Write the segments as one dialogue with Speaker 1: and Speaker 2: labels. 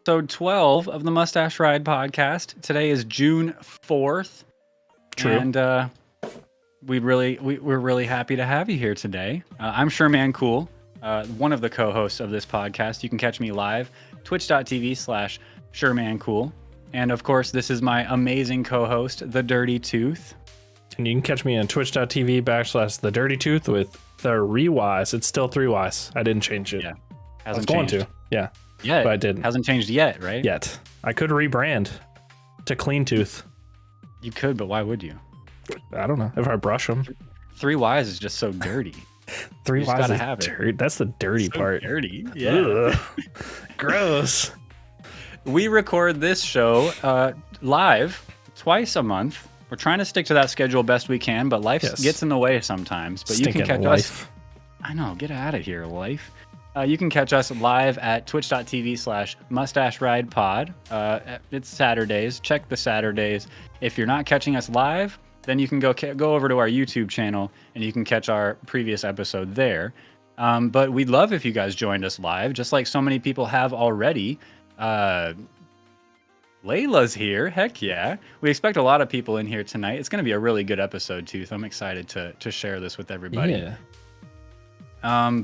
Speaker 1: episode 12 of the Mustache Ride podcast. Today is June 4th.
Speaker 2: True.
Speaker 1: And we're really happy to have you here today. I'm Sherman Cool, one of the co-hosts of this podcast. You can catch me live, twitch.tv/ShermanCool. And of course, this is my amazing co-host, The Dirty Tooth.
Speaker 2: And you can catch me on twitch.tv/The Dirty Tooth with 3 Ys. It's still 3 Ys. I didn't change it.
Speaker 1: Yeah.
Speaker 2: I was going to. Yeah.
Speaker 1: Yeah.
Speaker 2: But I didn't.
Speaker 1: Hasn't changed yet, right?
Speaker 2: Yet. I could rebrand to Clean Tooth.
Speaker 1: You could, but why would you?
Speaker 2: I don't know. If I brush them.
Speaker 1: 3 Ys is just so dirty.
Speaker 2: 3
Speaker 1: You just
Speaker 2: Ys
Speaker 1: gotta
Speaker 2: is
Speaker 1: have it.
Speaker 2: dirty. That's the dirty
Speaker 1: So
Speaker 2: part.
Speaker 1: dirty. Yeah.
Speaker 2: Ugh. Gross.
Speaker 1: We record this show live twice a month. We're trying to stick to that schedule best we can, but life gets in the way sometimes. But
Speaker 2: Stinking
Speaker 1: you can catch
Speaker 2: life.
Speaker 1: us. I know, get out of here, life. You can catch us live at twitch.tv/Mustache Ride Pod. It's Saturdays. Check the Saturdays. If you're not catching us live, then you can go over to our YouTube channel and you can catch our previous episode there. But we'd love if you guys joined us live, just like so many people have already. Layla's here. Heck yeah. We expect a lot of people in here tonight. It's going to be a really good episode, Tooth. I'm excited to share this with everybody.
Speaker 2: Yeah.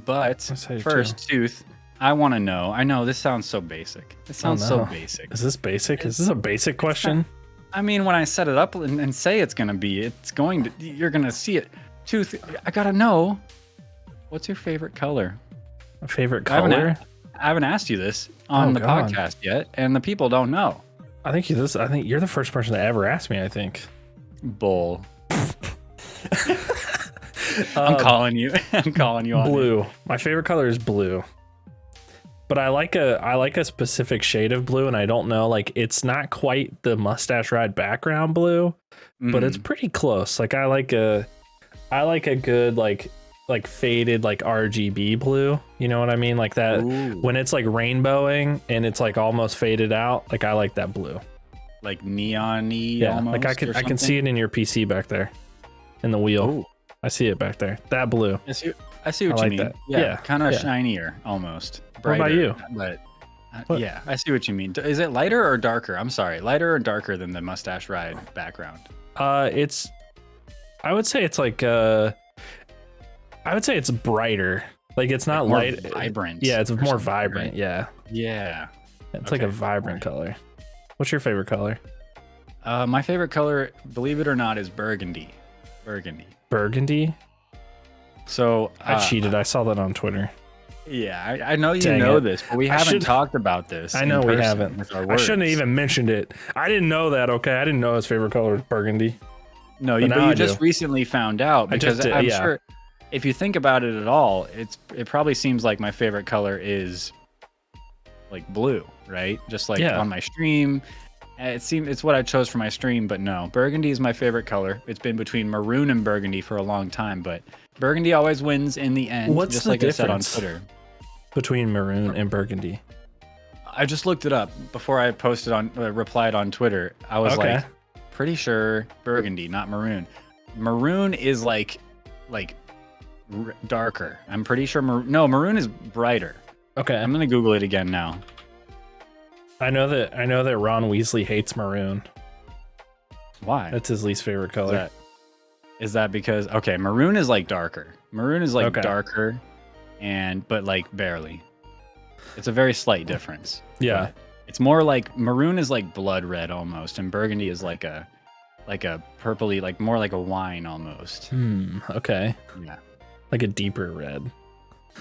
Speaker 1: But first, Tooth, I want to know. I know this sounds so basic. It sounds so basic.
Speaker 2: Is this basic? Is this a basic question?
Speaker 1: I mean, when I set it up and say it's going to be, you're going to see it. Tooth, I got to know, what's your favorite color?
Speaker 2: My favorite color?
Speaker 1: I haven't asked you this on the podcast yet, and the people don't know.
Speaker 2: I think you're the first person to ever ask me, I think.
Speaker 1: Bull. I'm calling you. I'm calling you on
Speaker 2: blue. My favorite color is blue. But I like a specific shade of blue, and I don't know, like, it's not quite the Mustache Ride background blue, but it's pretty close. Like I like a good like faded like RGB blue. You know what I mean? Like that. Ooh. When it's like rainbowing and it's like almost faded out. Like I like that blue.
Speaker 1: Like neon-y.
Speaker 2: Yeah.
Speaker 1: Almost,
Speaker 2: like I can see it in your PC back there, in the wheel. Ooh. I see it back there. That blue.
Speaker 1: I see what you mean.
Speaker 2: That.
Speaker 1: Yeah, kind of shinier almost. Brighter,
Speaker 2: what about you?
Speaker 1: But yeah, I see what you mean. Is it lighter or darker? I'm sorry, lighter or darker than the Mustache Ride background?
Speaker 2: I would say it's like I would say it's brighter. Like it's not
Speaker 1: like
Speaker 2: light,
Speaker 1: vibrant.
Speaker 2: Yeah, it's more vibrant. Right? Yeah.
Speaker 1: Yeah.
Speaker 2: It's like a vibrant color. What's your favorite color?
Speaker 1: My favorite color, believe it or not, is burgundy.
Speaker 2: Burgundy?
Speaker 1: So
Speaker 2: I cheated. I saw that on Twitter.
Speaker 1: Yeah, I know you know this, but we haven't talked about this.
Speaker 2: I know we haven't. I shouldn't have even mentioned it. I didn't know that, okay? I didn't know his favorite color was burgundy.
Speaker 1: No, but you just recently found out, because I'm sure if you think about it at all, it probably seems like my favorite color is like blue, right? Just like on my stream. It's what I chose for my stream, but no. Burgundy is my favorite color. It's been between maroon and burgundy for a long time, but burgundy always wins in the end.
Speaker 2: What's
Speaker 1: just
Speaker 2: the
Speaker 1: like
Speaker 2: difference
Speaker 1: I said on Twitter
Speaker 2: between maroon and burgundy?
Speaker 1: I just looked it up before I replied on Twitter. I was like, pretty sure burgundy, not maroon. Maroon is like darker. I'm pretty sure maroon is brighter.
Speaker 2: Okay,
Speaker 1: I'm gonna Google it again now.
Speaker 2: I know that Ron Weasley hates maroon.
Speaker 1: Why?
Speaker 2: That's his least favorite color.
Speaker 1: Is that because maroon is like darker. Maroon is like darker, but like barely. It's a very slight difference.
Speaker 2: Yeah.
Speaker 1: But it's more like maroon is like blood red almost, and burgundy is like a purpley, like more like a wine almost.
Speaker 2: Okay.
Speaker 1: Yeah.
Speaker 2: Like a deeper red.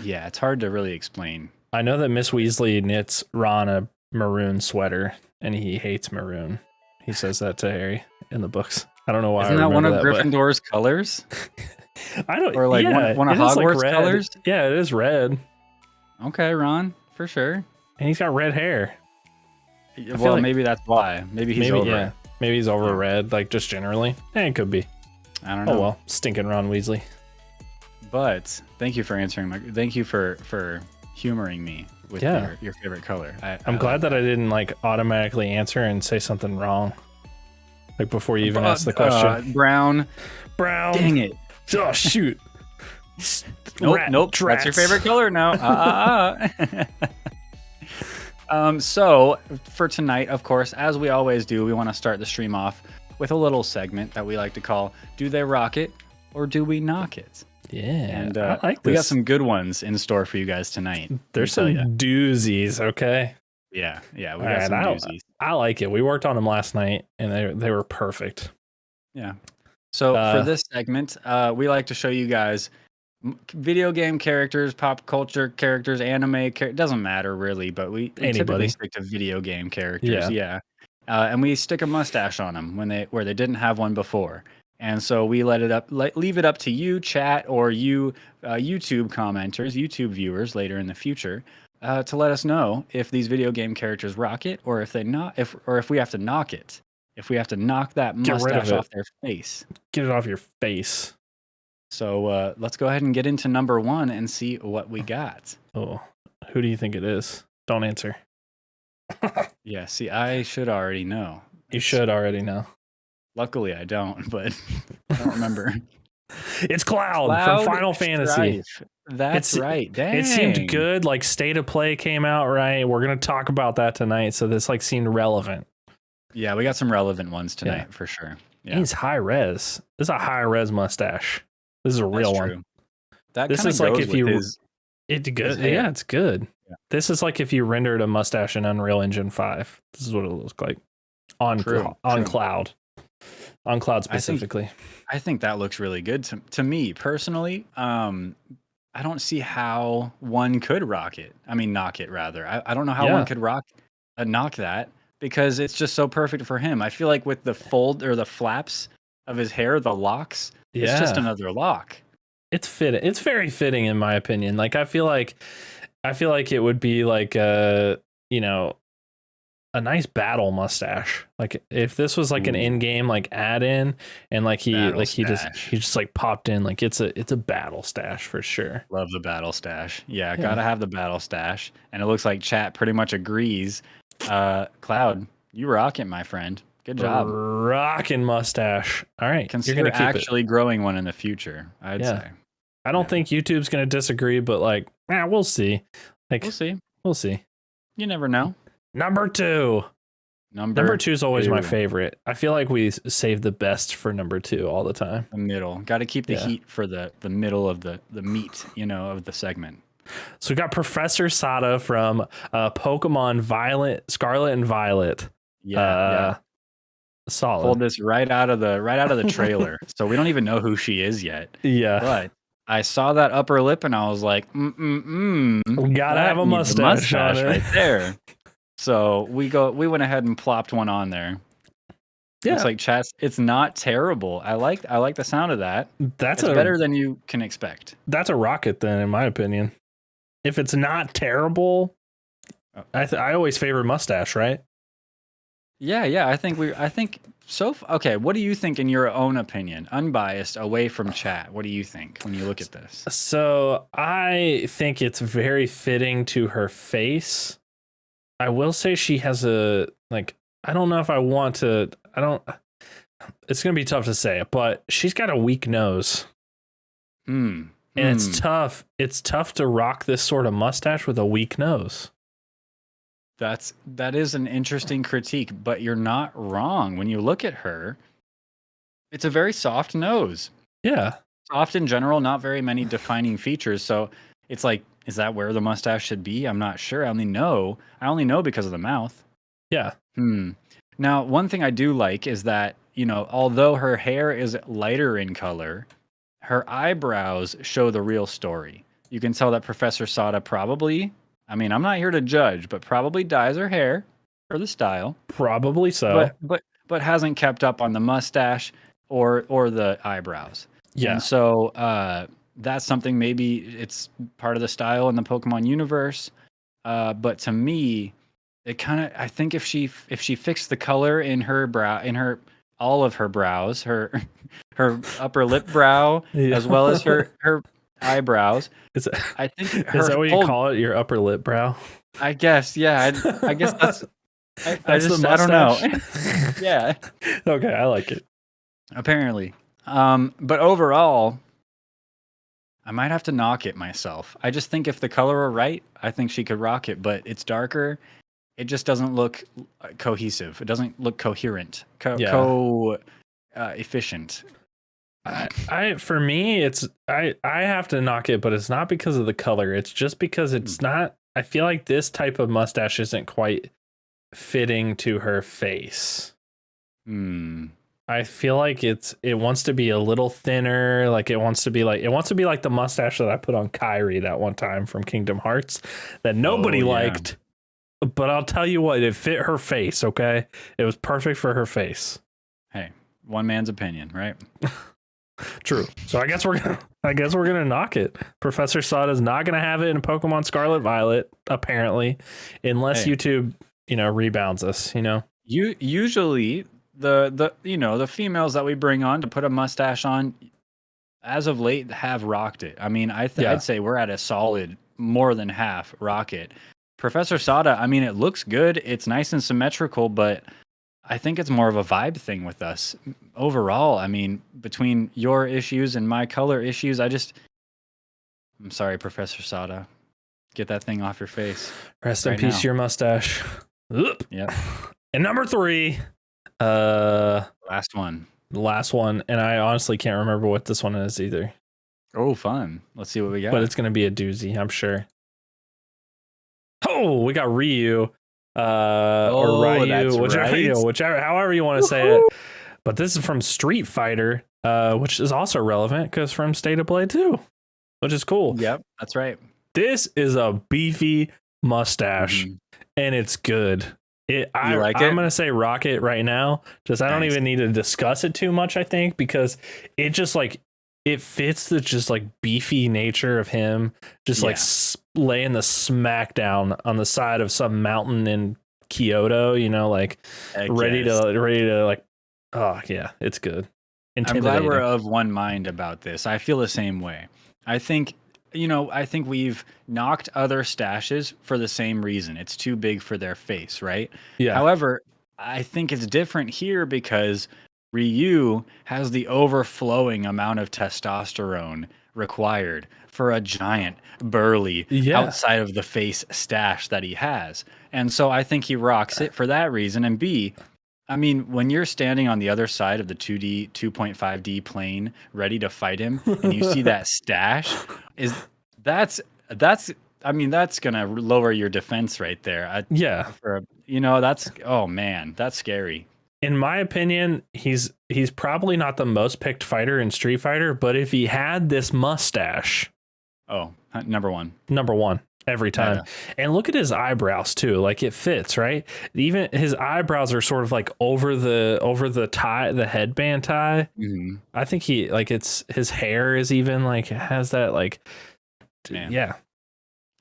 Speaker 1: Yeah, it's hard to really explain.
Speaker 2: I know that Miss Weasley knits Ron a maroon sweater, and he hates maroon. He says that to Harry in the books. I don't know why.
Speaker 1: Isn't that one of Gryffindor's colors?
Speaker 2: I don't.
Speaker 1: Or like one of Hogwarts colors?
Speaker 2: Yeah, it is red.
Speaker 1: Okay, Ron, for sure.
Speaker 2: And he's got red hair.
Speaker 1: Well, maybe that's why. Maybe he's over.
Speaker 2: Yeah, maybe he's over red, like just generally. It could be.
Speaker 1: I don't know.
Speaker 2: Oh well, stinking Ron Weasley.
Speaker 1: But thank you for answering thank you for humoring me with your favorite color.
Speaker 2: I'm glad that I didn't like automatically answer and say something wrong, like before you even asked the question.
Speaker 1: Brown. Dang it!
Speaker 2: Oh shoot!
Speaker 1: Nope. That's your favorite color now. So for tonight, of course, as we always do, we want to start the stream off with a little segment that we like to call "Do They Rock It or Do We Knock It?"
Speaker 2: Yeah,
Speaker 1: And
Speaker 2: I like
Speaker 1: we got
Speaker 2: this.
Speaker 1: some good ones in store for you guys tonight.
Speaker 2: There's some doozies, okay?
Speaker 1: Yeah, we got some doozies.
Speaker 2: I like it. We worked on them last night, and they were perfect.
Speaker 1: Yeah. So for this segment, we like to show you guys video game characters, pop culture characters, anime doesn't matter really, but we typically stick to video game characters. Yeah. And we stick a mustache on them where they didn't have one before. And so we leave it up to you, chat, or you YouTube commenters, YouTube viewers later in the future, to let us know if these video game characters rock it, or if if we have to knock it, if we have to knock that mustache off their face.
Speaker 2: Get it off your face.
Speaker 1: So let's go ahead and get into number 1 and see what we got.
Speaker 2: Oh, who do you think it is? Don't answer.
Speaker 1: Yeah, see, I should already know.
Speaker 2: You should already know.
Speaker 1: Luckily, I don't, but I don't remember.
Speaker 2: It's Cloud from Final Fantasy.
Speaker 1: That's right. Dang.
Speaker 2: It seemed good. Like State of Play came out, right? We're gonna talk about that tonight, so this seemed relevant.
Speaker 1: Yeah, we got some relevant ones tonight for sure. Yeah,
Speaker 2: he's high res. This is a high res mustache. This is a real one.
Speaker 1: This is like if you
Speaker 2: it's good. Yeah, it's good. Yeah. This is like if you rendered a mustache in Unreal Engine 5. This is what it looks like on Cloud. On Cloud specifically.
Speaker 1: I think that looks really good to me personally. I don't see how one could knock it rather. I don't know how one could knock that, because it's just so perfect for him. I feel like with the fold or the flaps of his hair, the locks, it's just another lock.
Speaker 2: It's fitting. It's very fitting in my opinion. Like I feel like it would be like a nice battle mustache. Like if this was like an in-game like add-in, and like he just like popped in, like it's a battle stash for sure.
Speaker 1: Love the battle stash. Yeah, gotta have the battle stash. And it looks like chat pretty much agrees. Cloud, you rock it, my friend. Good job.
Speaker 2: Rockin' mustache. All right.
Speaker 1: Consider you're gonna actually growing one in the future, I'd say.
Speaker 2: I don't think YouTube's gonna disagree, but like, we'll see. Like We'll see.
Speaker 1: You never know.
Speaker 2: Number 2. Number 2 is always my favorite. I feel like we save the best for number 2 all the time.
Speaker 1: The middle. Got to keep the heat for the middle of the meat, of the segment.
Speaker 2: So we got Professor Sada from Pokemon Scarlet and Violet.
Speaker 1: Yeah.
Speaker 2: Solid.
Speaker 1: Pulled this right out of the trailer. So we don't even know who she is yet.
Speaker 2: Yeah.
Speaker 1: But I saw that upper lip and I was like,
Speaker 2: gotta have a mustache on it
Speaker 1: right there. So we went ahead and plopped one on there. Yeah. It's like chat. It's not terrible. I like the sound of that. It's better than you can expect.
Speaker 2: That's a rocket then, in my opinion. If it's not terrible, I always favor mustache, right?
Speaker 1: Yeah. I think so. Okay, what do you think in your own opinion, unbiased, away from chat? What do you think when you look at this?
Speaker 2: So I think it's very fitting to her face. I will say she has I don't know if I want to, it's going to be tough to say, but she's got a weak nose. And it's tough. It's tough to rock this sort of mustache with a weak nose. That
Speaker 1: is an interesting critique, but you're not wrong. When you look at her, it's a very soft nose.
Speaker 2: Yeah.
Speaker 1: Soft in general, not very many defining features. So it's like, is that where the mustache should be? I'm not sure. I only know because of the mouth.
Speaker 2: Yeah.
Speaker 1: Now, one thing I do like is that, although her hair is lighter in color, her eyebrows show the real story. You can tell that Professor Sada probably, I'm not here to judge, but probably dyes her hair for the style.
Speaker 2: Probably so.
Speaker 1: But hasn't kept up on the mustache or the eyebrows.
Speaker 2: Yeah.
Speaker 1: And so that's something, maybe it's part of the style in the Pokemon universe. But to me, I think if she fixed the color in her all of her brows, her upper lip brow, as well as her eyebrows.
Speaker 2: Is that what you call it? Your upper lip brow?
Speaker 1: I guess, yeah. I guess that's
Speaker 2: the
Speaker 1: I don't know. Yeah.
Speaker 2: Okay, I like it.
Speaker 1: Apparently. But overall, I might have to knock it myself. I just think if the color were right, I think she could rock it, but it's darker it just doesn't look cohesive. It doesn't look coherent, efficient.
Speaker 2: For me, I have to knock it, but it's not because of the color. It's just because it's not. I feel like this type of mustache isn't quite fitting to her face. I feel like it wants to be a little thinner. Like it wants to be like the mustache that I put on Kyrie that one time from Kingdom Hearts that nobody liked. But I'll tell you what, it fit her face. Okay, it was perfect for her face.
Speaker 1: Hey, one man's opinion, right?
Speaker 2: True. So I guess we're gonna knock it. Professor Sada's not gonna have it in Pokemon Scarlet Violet, apparently, unless YouTube, rebounds us.
Speaker 1: Usually the females that we bring on to put a mustache on, as of late, have rocked it. I mean, I'd say we're at a solid more than half rock it. Professor Sada, I mean, it looks good. It's nice and symmetrical, but I think it's more of a vibe thing with us. Overall, I mean, between your issues and my color issues, I'm sorry, Professor Sada. Get that thing off your face.
Speaker 2: Rest in peace, your mustache.
Speaker 1: Yep.
Speaker 2: And number 3.
Speaker 1: Last one.
Speaker 2: The last one. And I honestly can't remember what this one is either.
Speaker 1: Oh, fun. Let's see what we got.
Speaker 2: But it's going to be a doozy, I'm sure. Oh, we got Ryu. Or Ryu, whichever, however you want to say it. But this is from Street Fighter, which is also relevant because from State of Play 2, which is cool.
Speaker 1: Yep, that's right.
Speaker 2: This is a beefy mustache, and it's good. I'm gonna say rock it right now. Just I don't even need to discuss it too much. I think because it just it fits the just beefy nature of him, just laying the smackdown on the side of some mountain in Kyoto. Ready to oh yeah, it's good.
Speaker 1: I'm glad we're of one mind about this. I feel the same way. I think we've knocked other stashes for the same reason. It's too big for their face, right?
Speaker 2: Yeah.
Speaker 1: However, I think it's different here because Ryu has the overflowing amount of testosterone required for a giant, burly, outside of the face stash that he has. And so I think he rocks it for that reason. And B, I mean, when you're standing on the other side of the 2D, 2.5D plane ready to fight him, and you see that stash, that's going to lower your defense right there. Oh man, that's scary.
Speaker 2: In my opinion, he's probably not the most picked fighter in Street Fighter, but if he had this mustache,
Speaker 1: number one
Speaker 2: every time. Yeah. And look at his eyebrows too. It fits, right? Even his eyebrows are sort of over the tie, the headband tie. I think he it's his hair is even has that yeah.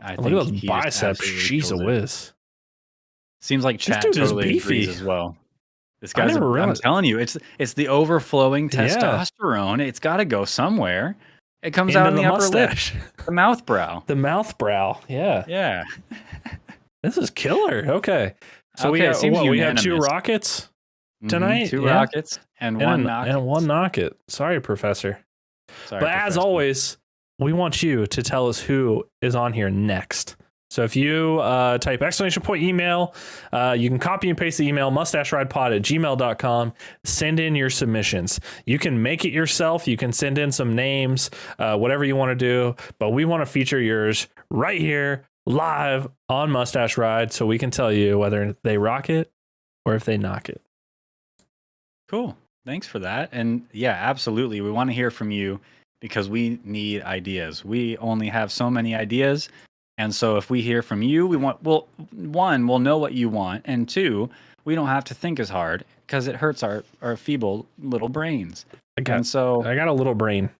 Speaker 1: I
Speaker 2: look at those biceps. She's a whiz.
Speaker 1: Seems like chat totally agrees as well. This guy's I'm telling you, it's the overflowing testosterone. It's got to go somewhere. It comes out in the upper lip, the mouth brow.
Speaker 2: The mouth brow, yeah.
Speaker 1: Yeah.
Speaker 2: This is killer. Okay. So we have 2 rockets tonight?
Speaker 1: 2 rockets and one knock.
Speaker 2: And one knock it. Sorry, Professor. But as always, we want you to tell us who is on here next. So if you type !email, you can copy and paste the email, mustacheridepod@gmail.com. Send in your submissions. You can make it yourself. You can send in some names, whatever you want to do. But we want to feature yours right here, live on Mustache Ride, so we can tell you whether they rock it or if they knock it.
Speaker 1: Cool. Thanks for that. And yeah, absolutely. We want to hear from you because we need ideas. We only have so many ideas. And so if we hear from you, we'll know what you want. And 2, we don't have to think as hard because it hurts our feeble little brains.
Speaker 2: I got a little brain.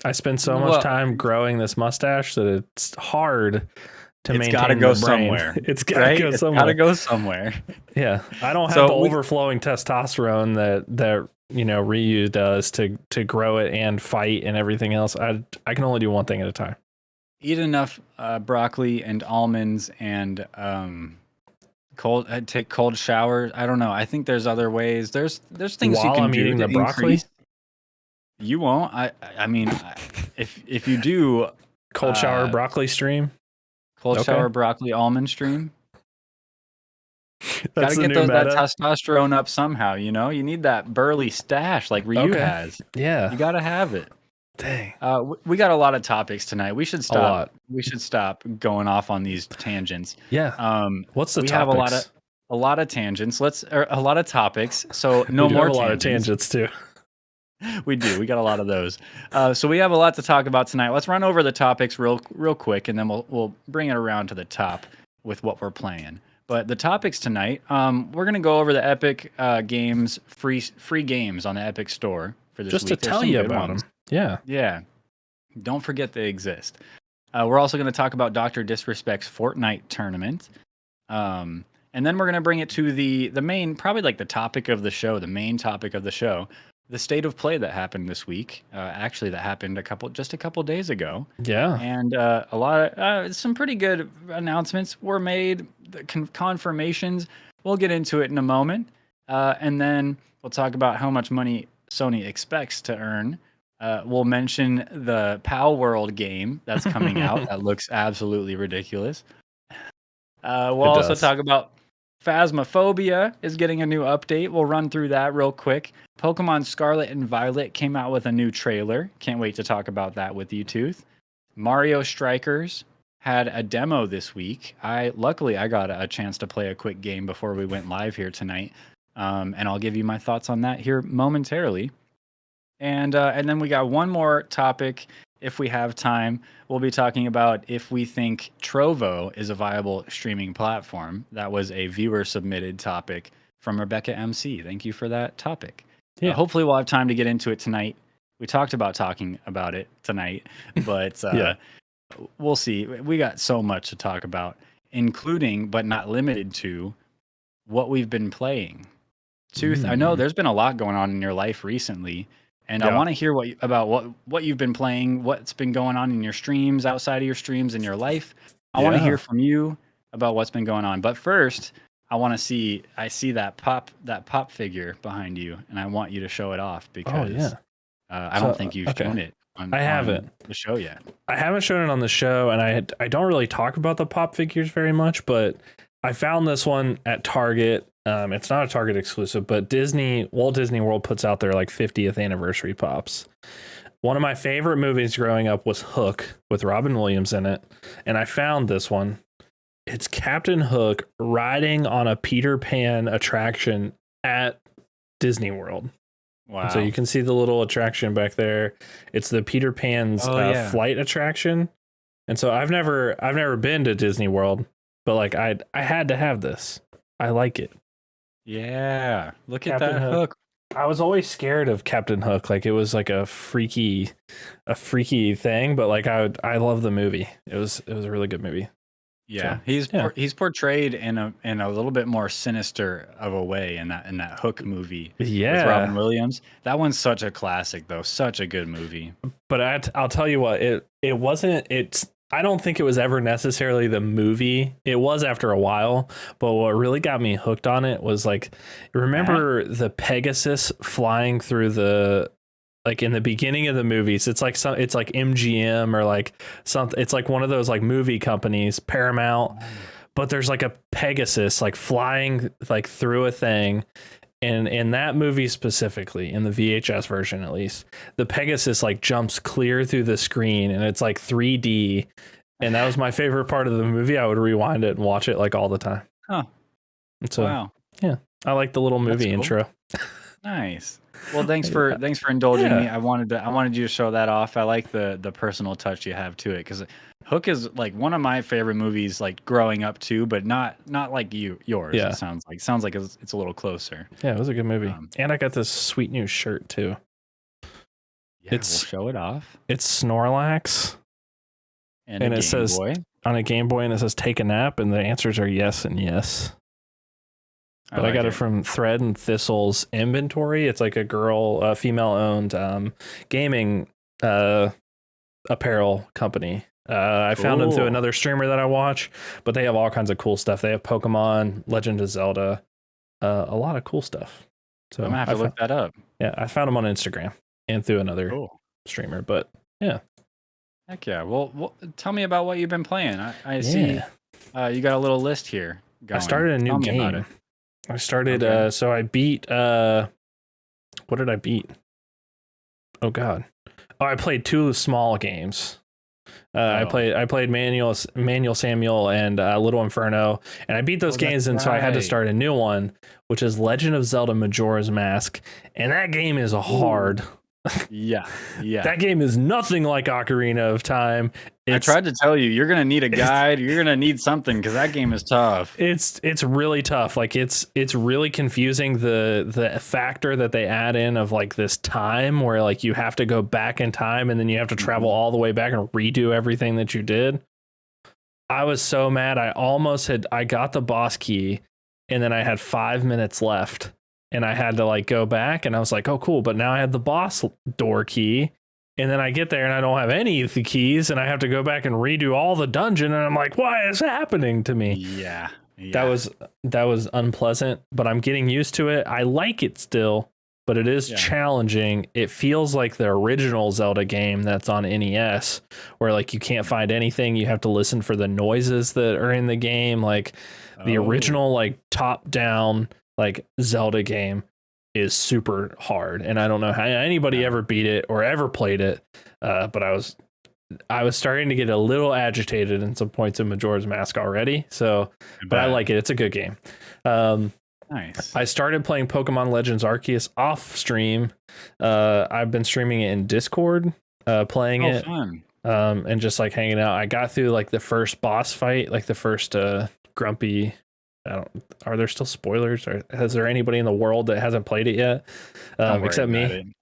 Speaker 2: I spend so much time growing this mustache that it's hard to maintain. It's got to go
Speaker 1: somewhere.
Speaker 2: It's got to go somewhere.
Speaker 1: Got to go somewhere.
Speaker 2: Yeah. I don't have the overflowing testosterone that Ryu does to grow it and fight and everything else. I can only do one thing at a time.
Speaker 1: Eat enough broccoli and almonds and take cold showers. I don't know. I think there's other ways. There's things
Speaker 2: while
Speaker 1: you can
Speaker 2: I'm
Speaker 1: do
Speaker 2: eating
Speaker 1: to
Speaker 2: the broccoli.
Speaker 1: Increase. You won't. I mean, if you do
Speaker 2: cold shower broccoli stream,
Speaker 1: shower broccoli almond stream. Gotta
Speaker 2: the
Speaker 1: get
Speaker 2: new
Speaker 1: that
Speaker 2: meta.
Speaker 1: testosterone up somehow, you know? You need that burly stash like Ryu
Speaker 2: Okay.
Speaker 1: has.
Speaker 2: Yeah.
Speaker 1: You gotta have it.
Speaker 2: Dang.
Speaker 1: We got a lot of topics tonight. We should
Speaker 2: A
Speaker 1: stop.
Speaker 2: lot.
Speaker 1: We should stop going off on these tangents.
Speaker 2: Yeah. What's the
Speaker 1: We have
Speaker 2: topics?
Speaker 1: a lot of tangents. A lot of topics. So no
Speaker 2: We do
Speaker 1: more
Speaker 2: have a lot of
Speaker 1: tangents.
Speaker 2: tangents too.
Speaker 1: We do. We got a lot of those. So we have a lot to talk about tonight. Let's run over the topics real quick, and then we'll bring it around to the top with what we're playing. But the topics tonight, we're gonna go over the Epic games free games on the Epic Store for this
Speaker 2: Just
Speaker 1: week.
Speaker 2: to
Speaker 1: There's
Speaker 2: tell
Speaker 1: some
Speaker 2: you
Speaker 1: good
Speaker 2: about
Speaker 1: ones.
Speaker 2: them. Yeah.
Speaker 1: Yeah. Don't forget they exist. We're also going to talk about DrDisrespect's Fortnite tournament. And then we're going to bring it to the main, probably like the topic of the show, the main topic of the show, the state of play that happened this week. Actually, that happened just a couple days ago.
Speaker 2: Yeah.
Speaker 1: And a lot of some pretty good announcements were made, the confirmations. We'll get into it in a moment. And then we'll talk about how much money Sony expects to earn. We'll mention the Palworld game that's coming out. That looks absolutely ridiculous. We'll also talk about Phasmophobia is getting a new update. We'll run through that real quick. Pokemon Scarlet and Violet came out with a new trailer. Can't wait to talk about that with you, Tooth. Mario Strikers had a demo this week. Luckily I got a chance to play a quick game before we went live here tonight. And I'll give you my thoughts on that here momentarily. And then we got one more topic. If we have time, we'll be talking about if we think Trovo is a viable streaming platform. That was a viewer submitted topic from Rebecca MC. Thank you for that topic.
Speaker 2: Yeah.
Speaker 1: Hopefully we'll have time to get into it tonight. We talked about talking about it tonight, but
Speaker 2: Yeah.
Speaker 1: We'll see. We got so much to talk about, including but not limited to what we've been playing. Tooth, I know there's been a lot going on in your life recently. And I want to hear about what you've been playing, what's been going on in your streams, outside of your streams, in your life. I want to hear from you about what's been going on. But first, I see that pop figure behind you, and I want you to show it off because I don't think you've shown it on the show yet.
Speaker 2: I haven't shown it on the show, and I don't really talk about the pop figures very much, but I found this one at Target. It's not a Target exclusive, but Walt Disney World puts out their like 50th anniversary pops. One of my favorite movies growing up was Hook with Robin Williams in it, and I found this one. It's Captain Hook riding on a Peter Pan attraction at Disney World.
Speaker 1: Wow!
Speaker 2: And so you can see the little attraction back there. It's the Peter Pan's flight attraction, and so I've never been to Disney World, but like I had to have this. I like it.
Speaker 1: Yeah, look at
Speaker 2: Captain
Speaker 1: that hook.
Speaker 2: I was always scared of Captain Hook. Like it was like a freaky thing, but like I love the movie. It was a really good movie.
Speaker 1: Yeah, so, he's portrayed in a little bit more sinister of a way in that Hook movie.
Speaker 2: Yeah,
Speaker 1: with Robin Williams. That one's such a classic though, such a good movie.
Speaker 2: But I'll tell you what, it wasn't. I don't think it was ever necessarily the movie. It was after a while, but what really got me hooked on it was like, remember the Pegasus flying through like in the beginning of the movies? It's like it's like MGM or like something. It's like one of those like movie companies, Paramount, but there's like a Pegasus like flying like through a thing. And in that movie specifically, in the VHS version at least, the Pegasus like jumps clear through the screen and it's like 3D. And that was my favorite part of the movie. I would rewind it and watch it like all the time.
Speaker 1: Huh.
Speaker 2: And so,
Speaker 1: wow.
Speaker 2: Yeah, I like the little movie
Speaker 1: cool.
Speaker 2: intro.
Speaker 1: Nice. Well, thanks for indulging me. I wanted you to show that off. I like the personal touch you have to it because Hook is like one of my favorite movies, like growing up too, but not like yours.
Speaker 2: Yeah.
Speaker 1: It sounds like it's a little closer.
Speaker 2: Yeah, it was a good movie, and I got this sweet new shirt too.
Speaker 1: Yeah, we'll show it off.
Speaker 2: It's Snorlax,
Speaker 1: and it says
Speaker 2: on a Game Boy, and it says "Take a nap," and the answers are yes and yes. But I got it from Thread and Thistle's inventory. It's like a female-owned gaming apparel company. I found them through another streamer that I watch, but they have all kinds of cool stuff. They have Pokemon, Legend of Zelda, a lot of cool stuff. So
Speaker 1: I'm gonna have to look that up.
Speaker 2: Yeah, I found them on Instagram and through another streamer. But yeah,
Speaker 1: heck yeah. Well, tell me about what you've been playing. I see you got a little list here. going?
Speaker 2: I started a new
Speaker 1: Tell me about
Speaker 2: game.
Speaker 1: it.
Speaker 2: I started
Speaker 1: Okay.
Speaker 2: so I beat what did I beat? Oh god. Oh, I played 2 small games. I played Manual Samuel and Little Inferno, and I beat those games, and so I had to start a new one, which is Legend of Zelda Majora's Mask, and that game is hard.
Speaker 1: Yeah.
Speaker 2: That game is nothing like Ocarina of Time.
Speaker 1: I tried to tell you, you're gonna need a guide. You're gonna need something because that game is tough.
Speaker 2: It's really tough. Like it's really confusing, the factor that they add in of like this time where like you have to go back in time and then you have to travel all the way back and redo everything that you did. I was so mad. I got the boss key and then I had 5 minutes left and I had to like go back and I was like, oh cool, but now I had the boss door key. And then I get there and I don't have any of the keys and I have to go back and redo all the dungeon. And I'm like, why is happening to me?
Speaker 1: Yeah.
Speaker 2: That was unpleasant, but I'm getting used to it. I like it still, but it is challenging. It feels like the original Zelda game that's on NES, where like you can't find anything. You have to listen for the noises that are in the game. Like the original like top down like Zelda game is super hard, and I don't know how anybody ever beat it or ever played it, but I was starting to get a little agitated in some points in Majora's Mask already. So, but I like it. It's a good game.
Speaker 1: Nice.
Speaker 2: I started playing Pokemon Legends Arceus off stream. I've been streaming it in Discord, playing it,
Speaker 1: fun.
Speaker 2: And just like hanging out. I got through like the first boss fight, like the first grumpy. Are there still spoilers? Or is there anybody in the world that hasn't played it yet? Except me.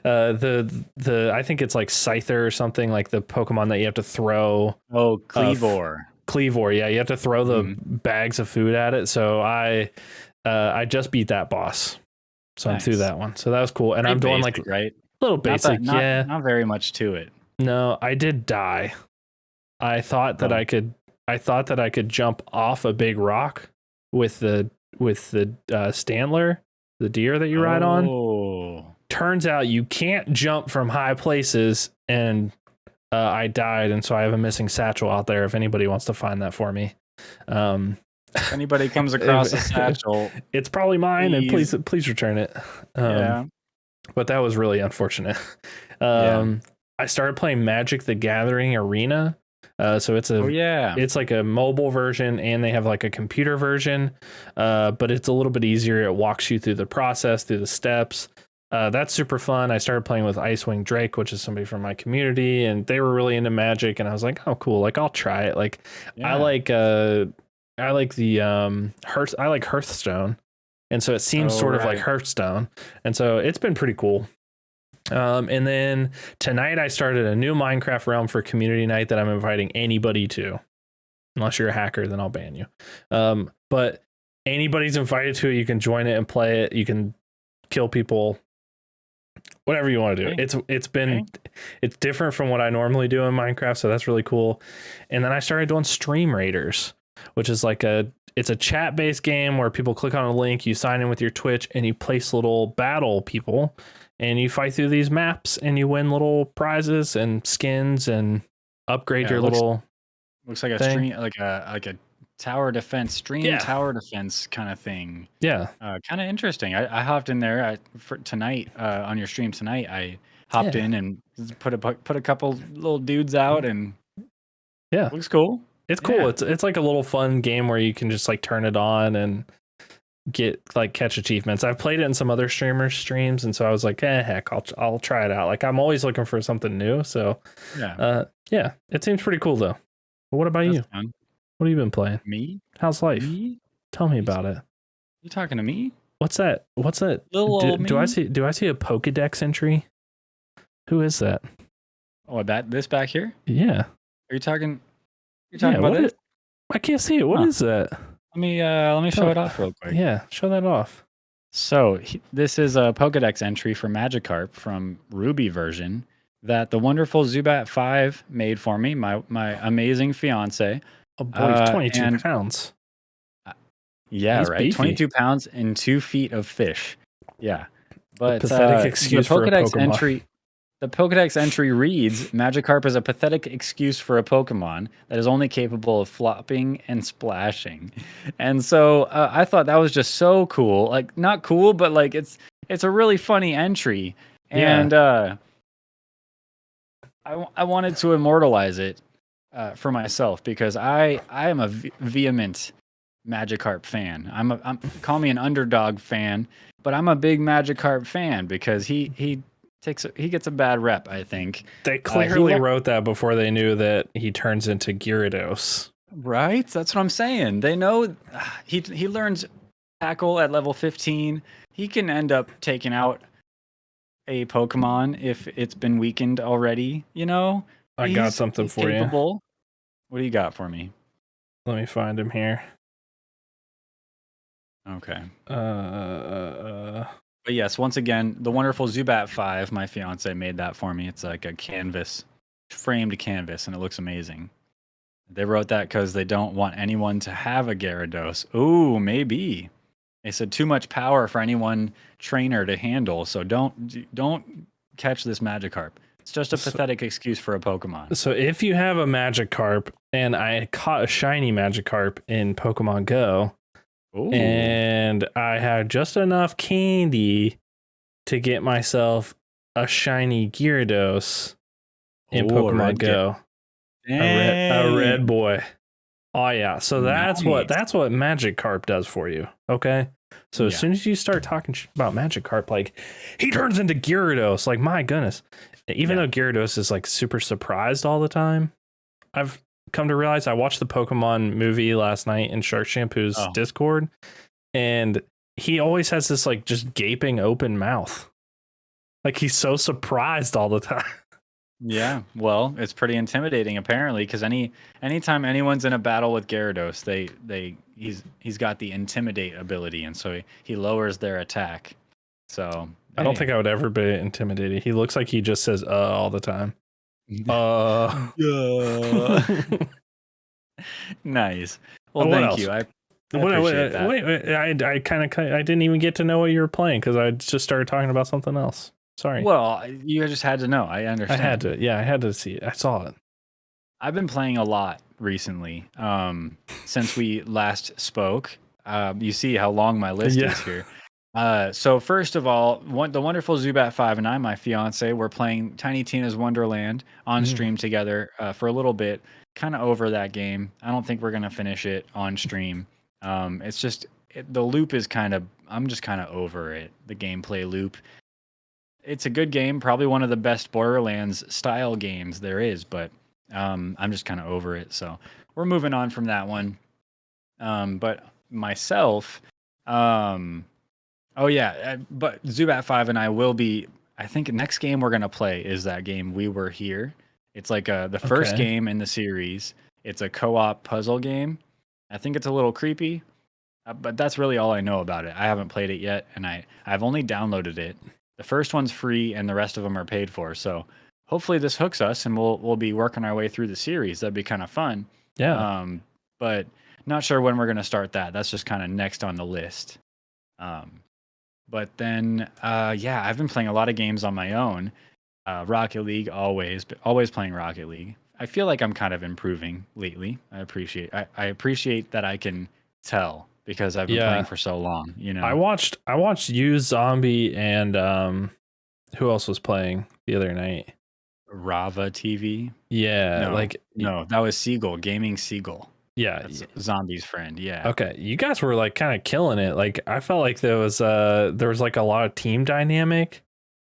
Speaker 2: I think it's like Scyther or something, like the Pokemon that you have to throw.
Speaker 1: Oh, Cleavor.
Speaker 2: Cleavor, yeah, you have to throw the bags of food at it. So I just beat that boss. So I'm through that one. So that was cool. And I'm doing like
Speaker 1: right?
Speaker 2: Little basic,
Speaker 1: not very much to it.
Speaker 2: No, I did die. I thought that I could jump off a big rock with the Standler, the deer that you ride on. Turns out you can't jump from high places, and I died, and so I have a missing satchel out there if anybody wants to find that for me.
Speaker 1: If anybody comes across a satchel,
Speaker 2: it's probably mine, and please return it. But that was really unfortunate. I started playing Magic the Gathering Arena. So it's like a mobile version, and they have like a computer version, but it's a little bit easier. It walks you through the process, through the steps. That's super fun. I started playing with Icewing Drake, which is somebody from my community, and they were really into Magic, and I was like, oh cool, like I'll try it. Like I like Hearthstone, and so it seems sort of like Hearthstone, and so it's been pretty cool. And then tonight I started a new Minecraft realm for community night that I'm inviting anybody to. Unless you're a hacker, then I'll ban you. But anybody's invited to it. You can join it and play it. You can kill people, whatever you want to do. It's different from what I normally do in Minecraft, so that's really cool. And then I started doing Stream Raiders, which is like it's a chat-based game where people click on a link, you sign in with your Twitch, and you place little battle people. And you fight through these maps, and you win little prizes and skins, and upgrade your little.
Speaker 1: Looks like a stream, like a tower defense tower defense kind of thing.
Speaker 2: Yeah,
Speaker 1: kind of interesting. I hopped in there for tonight on your stream tonight. I hopped in and put a couple little dudes out, and looks cool.
Speaker 2: It's cool. It's like a little fun game where you can just like turn it on and catch achievements. I've played it in some other streamers' streams, and so I was like, heck, I'll try it out. Like I'm always looking for something new. So it seems pretty cool though. But what about you?
Speaker 1: Fun.
Speaker 2: What have you been playing?
Speaker 1: Me?
Speaker 2: How's life? Tell me about it.
Speaker 1: You talking to me?
Speaker 2: What's that? Do I see a Pokedex entry? Who is that?
Speaker 1: Oh, this back here?
Speaker 2: Yeah.
Speaker 1: Are you talking? You're talking about it?
Speaker 2: I can't see it. What is that?
Speaker 1: Let me show it off real quick.
Speaker 2: Yeah, show that off.
Speaker 1: So this is a Pokedex entry for Magikarp from Ruby version that the wonderful Zubat 5 made for me, my amazing fiance.
Speaker 2: Oh boy, he's 22 pounds.
Speaker 1: Yeah,
Speaker 2: he's
Speaker 1: right.
Speaker 2: Beefy.
Speaker 1: 22 pounds and 2 feet of fish. Yeah. But
Speaker 2: pathetic excuse
Speaker 1: the Pokedex
Speaker 2: for a Pokemon.
Speaker 1: entry, The Pokedex entry reads, Magikarp is a pathetic excuse for a Pokemon that is only capable of flopping and splashing. And so I thought that was just so cool. Like, not cool, but like it's a really funny entry. And I wanted to immortalize it for myself because I am a vehement Magikarp fan. I'm call me an underdog fan, but I'm a big Magikarp fan because he gets a bad rep, I think.
Speaker 2: They clearly wrote that before they knew that he turns into Gyarados.
Speaker 1: Right? That's what I'm saying. They know he learns tackle at level 15. He can end up taking out a Pokemon if it's been weakened already, you know?
Speaker 2: I got something for
Speaker 1: capable. What do you got for me?
Speaker 2: Let me find him here.
Speaker 1: Okay. But yes, once again, the wonderful Zubat 5, my fiance made that for me. It's like a canvas, framed canvas, and it looks amazing. They wrote that because they don't want anyone to have a Gyarados. Ooh, maybe. They said too much power for any one trainer to handle, so don't catch this Magikarp. It's just a pathetic excuse for a Pokemon.
Speaker 2: So if you have a Magikarp, and I caught a shiny Magikarp in Pokemon Go, ooh, and I had just enough candy to get myself a shiny Gyarados in Pokemon Go. A red boy. Oh yeah. So that's what Magikarp does for you. Okay. So as soon as you start talking about Magikarp, like he turns into Gyarados, like my goodness. Even though Gyarados is like super surprised all the time, I've come to realize I watched the Pokemon movie last night in Shark Shampoo's Discord, and he always has this like just gaping open mouth. Like he's so surprised all the time.
Speaker 1: Yeah, well, it's pretty intimidating apparently because anytime anyone's in a battle with Gyarados, he's got the intimidate ability, and so he lowers their attack. So
Speaker 2: I don't think I would ever be intimidated. He looks like he just says all the time.
Speaker 1: Nice. Well, thank you. I appreciate that.
Speaker 2: Wait, I didn't even get to know what you were playing because I just started talking about something else. Sorry.
Speaker 1: Well, you just had to know. I understand.
Speaker 2: I had to see it. I saw it.
Speaker 1: I've been playing a lot recently. Since we last spoke. You see how long my list is here. So first of all, the wonderful Zubat 5 and I, my fiance, we're playing Tiny Tina's Wonderland on stream together for a little bit. Kind of over that game. I don't think we're gonna finish it on stream. It's just the loop is I'm just kind of over it. The gameplay loop. It's a good game, probably one of the best Borderlands style games there is, but I'm just kind of over it. So we're moving on from that one. But myself, but Zubat 5 and I will be, I think next game we're going to play is that game We Were Here. It's like the first game in the series. It's a co-op puzzle game. I think it's a little creepy, but that's really all I know about it. I haven't played it yet, and I've only downloaded it. The first one's free, and the rest of them are paid for. So hopefully this hooks us, and we'll be working our way through the series. That'd be kind of fun.
Speaker 2: Yeah.
Speaker 1: But not sure when we're going to start that. That's just kind of next on the list. But then, I've been playing a lot of games on my own. Rocket League, always playing Rocket League. I feel like I'm kind of improving lately. I appreciate that I can tell because I've been playing for so long. You know,
Speaker 2: I watched you, Zombie, and who else was playing the other night?
Speaker 1: Rava TV.
Speaker 2: Yeah,
Speaker 1: no, that was Seagull, Gaming Seagull.
Speaker 2: Yeah,
Speaker 1: that's Zombie's friend. Yeah.
Speaker 2: Okay, you guys were like kind of killing it. Like I felt like there was like a lot of team dynamic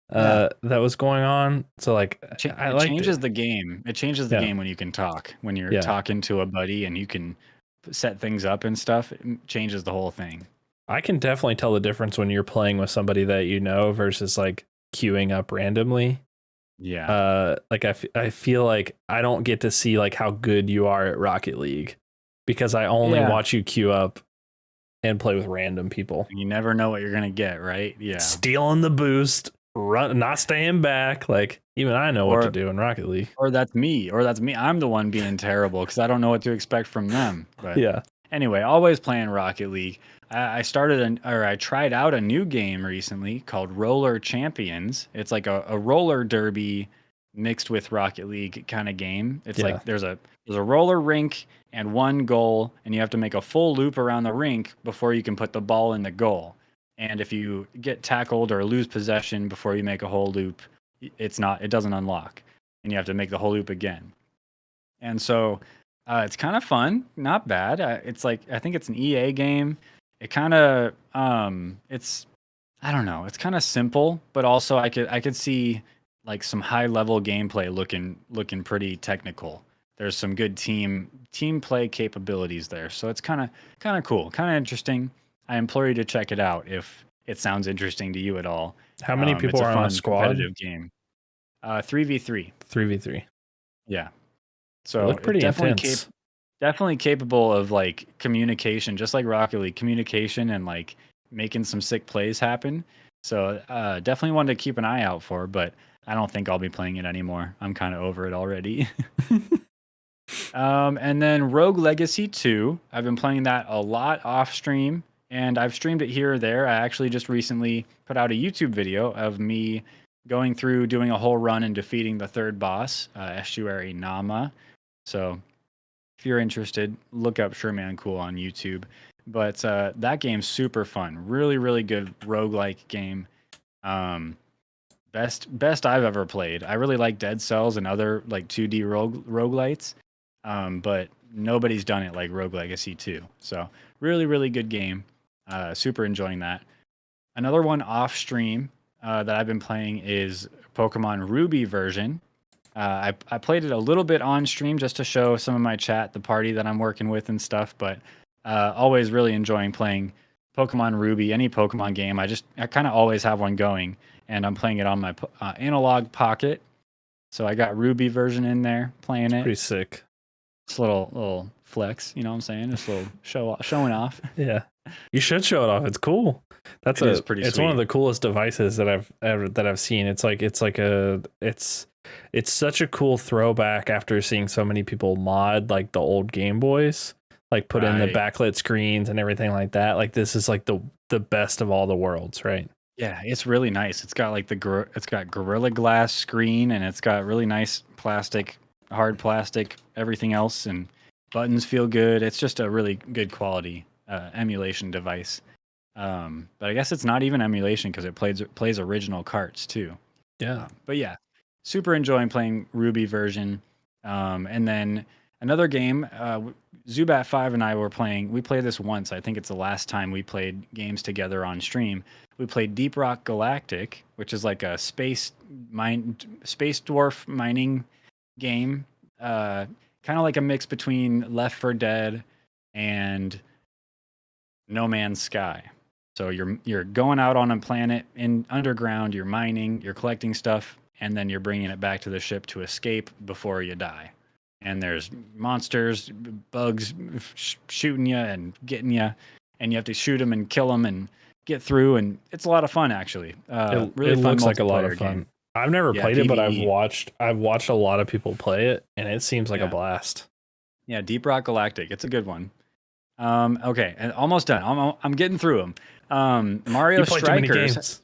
Speaker 2: that was going on. So like
Speaker 1: it changes the game. It changes the game when you can talk. When you're talking to a buddy and you can set things up and stuff, it changes the whole thing.
Speaker 2: I can definitely tell the difference when you're playing with somebody that you know versus like queuing up randomly.
Speaker 1: Yeah.
Speaker 2: Like I feel like I don't get to see like how good you are at Rocket League because I only watch you queue up and play with random people.
Speaker 1: You never know what you're gonna get, right? Yeah.
Speaker 2: Stealing the boost, not staying back. Like even I know what to do in Rocket League.
Speaker 1: Or that's me. I'm the one being terrible because I don't know what to expect from them. But Anyway, always playing Rocket League. I tried out a new game recently called Roller Champions. It's like a roller derby mixed with Rocket League kind of game. It's
Speaker 2: Yeah.
Speaker 1: like there's a roller rink and one goal, and you have to make a full loop around the rink before you can put the ball in the goal. And if you get tackled or lose possession before you make a whole loop, it doesn't unlock, and you have to make the whole loop again. And so it's kind of fun, not bad. It's like I think it's an EA game. It kind of it's I don't know. It's kind of simple, but also I could see like some high level gameplay looking pretty technical. There's some good team play capabilities there, so it's kind of cool, kind of interesting. I implore you to check it out if it sounds interesting to you at all.
Speaker 2: How many people
Speaker 1: It's a
Speaker 2: are on a
Speaker 1: fun
Speaker 2: squad?
Speaker 1: competitive game. 3v3.
Speaker 2: 3v3.
Speaker 1: Yeah.
Speaker 2: They
Speaker 1: So
Speaker 2: look
Speaker 1: it
Speaker 2: pretty intense.
Speaker 1: definitely capable of like communication, just like Rocket League, communication and like making some sick plays happen. So definitely one to keep an eye out for, but I don't think I'll be playing it anymore. I'm kind of over it already. And then Rogue Legacy 2, I've been playing that a lot off stream, and I've streamed it here or there. I actually just recently put out a YouTube video of me going through doing a whole run and defeating the third boss, Estuary Nama. So if you're interested, look up Sherman Cool on YouTube. But that game's super fun. Really, really good roguelike game. Um, best I've ever played. I really like Dead Cells and other like 2D roguelites. But nobody's done it like Rogue Legacy 2. So really, really good game. Super enjoying that. Another one off stream that I've been playing is Pokemon Ruby version. I played it a little bit on stream just to show some of my chat, the party that I'm working with and stuff, but always really enjoying playing Pokemon Ruby, any Pokemon game. I kind of always have one going, and I'm playing it on my analog pocket. So I got Ruby version in there, playing it.
Speaker 2: Pretty sick.
Speaker 1: It's a little flex, you know what I'm saying? Just a little showing off.
Speaker 2: Yeah. You should show it off. It's cool.
Speaker 1: It is pretty
Speaker 2: it's one of
Speaker 1: sweet.
Speaker 2: the coolest devices that I've seen. It's such a cool throwback after seeing so many people mod like the old Game Boys, like put in the
Speaker 1: Right.
Speaker 2: backlit screens and everything like that. Like this is like the best of all the worlds, right?
Speaker 1: Yeah, it's really nice. It's got like it's got Gorilla Glass screen, and it's got really nice plastic, hard plastic, everything else, and buttons feel good. It's just a really good quality emulation device. But I guess it's not even emulation because it plays original carts too.
Speaker 2: Yeah.
Speaker 1: But yeah, super enjoying playing Ruby version. And then another game, Zubat5 and I were playing. We played this once. I think it's the last time we played games together on stream. We played Deep Rock Galactic, which is like a space dwarf mining game. Kind of like a mix between Left 4 Dead and No Man's Sky. So you're going out on a planet in underground, you're mining, you're collecting stuff, and then you're bringing it back to the ship to escape before you die. And there's monsters, bugs shooting you and getting you, and you have to shoot them and kill them and get through. And it's a lot of fun, actually. Really
Speaker 2: It
Speaker 1: fun
Speaker 2: looks like a lot
Speaker 1: multiplayer
Speaker 2: of fun.
Speaker 1: game.
Speaker 2: I've never
Speaker 1: Yeah,
Speaker 2: played it, but
Speaker 1: PvE.
Speaker 2: I've watched a lot of people play it, and it seems like a
Speaker 1: Yeah.
Speaker 2: blast.
Speaker 1: Yeah, Deep Rock Galactic. It's a good one. Okay, and almost done. I'm getting through them. Mario
Speaker 2: You play too many
Speaker 1: Strikers.
Speaker 2: games.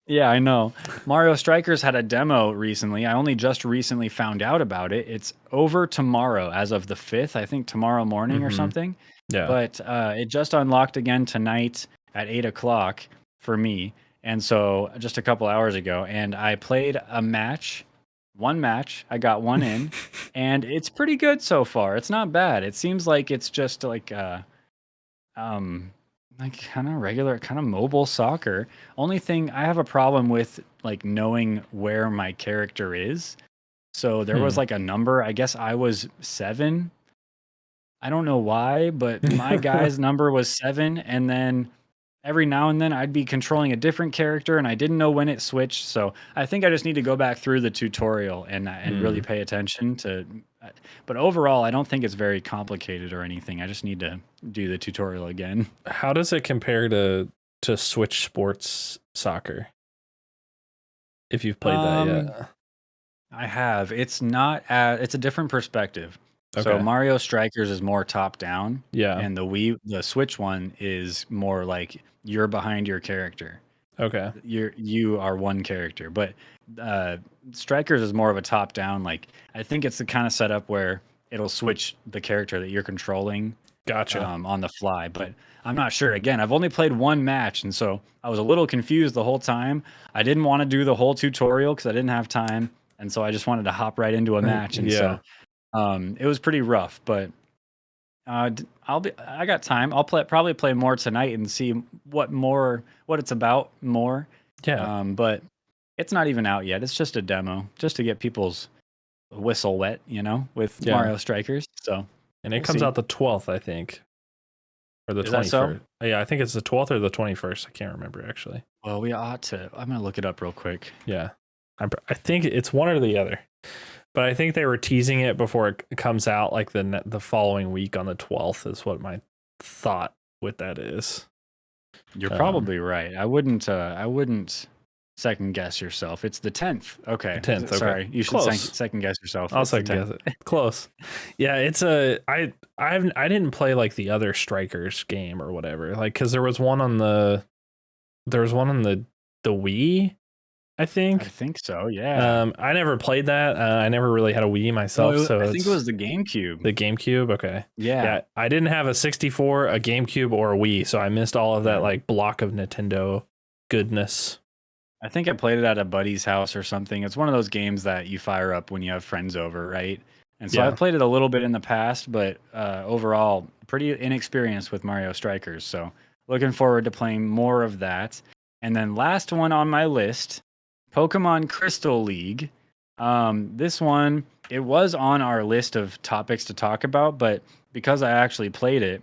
Speaker 1: Yeah, I know. Mario Strikers had a demo recently. I only just recently found out about it. It's over tomorrow, as of the 5th, I think tomorrow morning or
Speaker 2: Mhm.
Speaker 1: something.
Speaker 2: Yeah.
Speaker 1: But it just unlocked again tonight at 8 o'clock for me. And so just a couple hours ago. And I played one match. I got one in. And it's pretty good so far. It's not bad. It seems like it's just like kind of regular, kind of mobile soccer. Only thing I have a problem with like knowing where my character is. So there was like a number. I guess I was 7. I don't know why, but my guy's number was 7, and then every now and then I'd be controlling a different character, and I didn't know when it switched. So I think I just need to go back through the tutorial and really pay attention to. But overall, I don't think it's very complicated or anything. I just need to do the tutorial again.
Speaker 2: How does it compare to Switch Sports Soccer? If you've played that yet.
Speaker 1: I have. It's not. It's a different perspective. So
Speaker 2: Okay.
Speaker 1: Mario Strikers is more top down,
Speaker 2: Yeah.
Speaker 1: and the Switch one is more like you're behind your character.
Speaker 2: Okay.
Speaker 1: You are one character, but uh, Strikers is more of a top down. Like I think it's the kind of setup where it'll switch the character that you're controlling
Speaker 2: Gotcha.
Speaker 1: on the fly. But I'm not sure. Again, I've only played one match, and so I was a little confused the whole time. I didn't want to do the whole tutorial because I didn't have time, and so I just wanted to hop right into a match. And
Speaker 2: Yeah.
Speaker 1: so it was pretty rough, but I got time. I'll probably play more tonight and see what it's about more.
Speaker 2: Yeah.
Speaker 1: But it's not even out yet. It's just a demo, just to get people's whistle wet, with
Speaker 2: Yeah.
Speaker 1: Mario Strikers. So
Speaker 2: And it
Speaker 1: we'll
Speaker 2: comes
Speaker 1: see.
Speaker 2: out the 12th, I think, or the
Speaker 1: Is that so?
Speaker 2: 21st. Yeah, I think it's the 12th or the 21st. I can't remember actually.
Speaker 1: Well, we ought to. I'm gonna look it up real quick.
Speaker 2: Yeah. I think it's one or the other. But I think they were teasing it before it comes out, like the following week on the 12th is what my thought with that is.
Speaker 1: You're probably right. I wouldn't second guess yourself. It's the 10th. Okay.
Speaker 2: 10th. Okay.
Speaker 1: Sorry. You should
Speaker 2: Close.
Speaker 1: second guess yourself.
Speaker 2: I'll
Speaker 1: It's the
Speaker 2: second guess
Speaker 1: 10th.
Speaker 2: it. Close. Yeah, it's I didn't play like the other Strikers game or whatever. Like cuz there was one on the Wii, I
Speaker 1: I
Speaker 2: think.
Speaker 1: think so. Yeah.
Speaker 2: I never played that. I never really had a Wii myself, so
Speaker 1: I think
Speaker 2: it's
Speaker 1: it was the GameCube.
Speaker 2: the GameCube. Okay.
Speaker 1: Yeah.
Speaker 2: Yeah, I didn't have a 64, a GameCube, or a Wii, so I missed all of that like block of Nintendo goodness.
Speaker 1: I think I played it at a buddy's house or something. It's one of those games that you fire up when you have friends over, right? And so
Speaker 2: Yeah.
Speaker 1: I've played it a little bit in the past, but overall, pretty inexperienced with Mario Strikers. So looking forward to playing more of that. And then last one on my list, Pokemon Crystal League. This one, it was on our list of topics to talk about, but because I actually played it,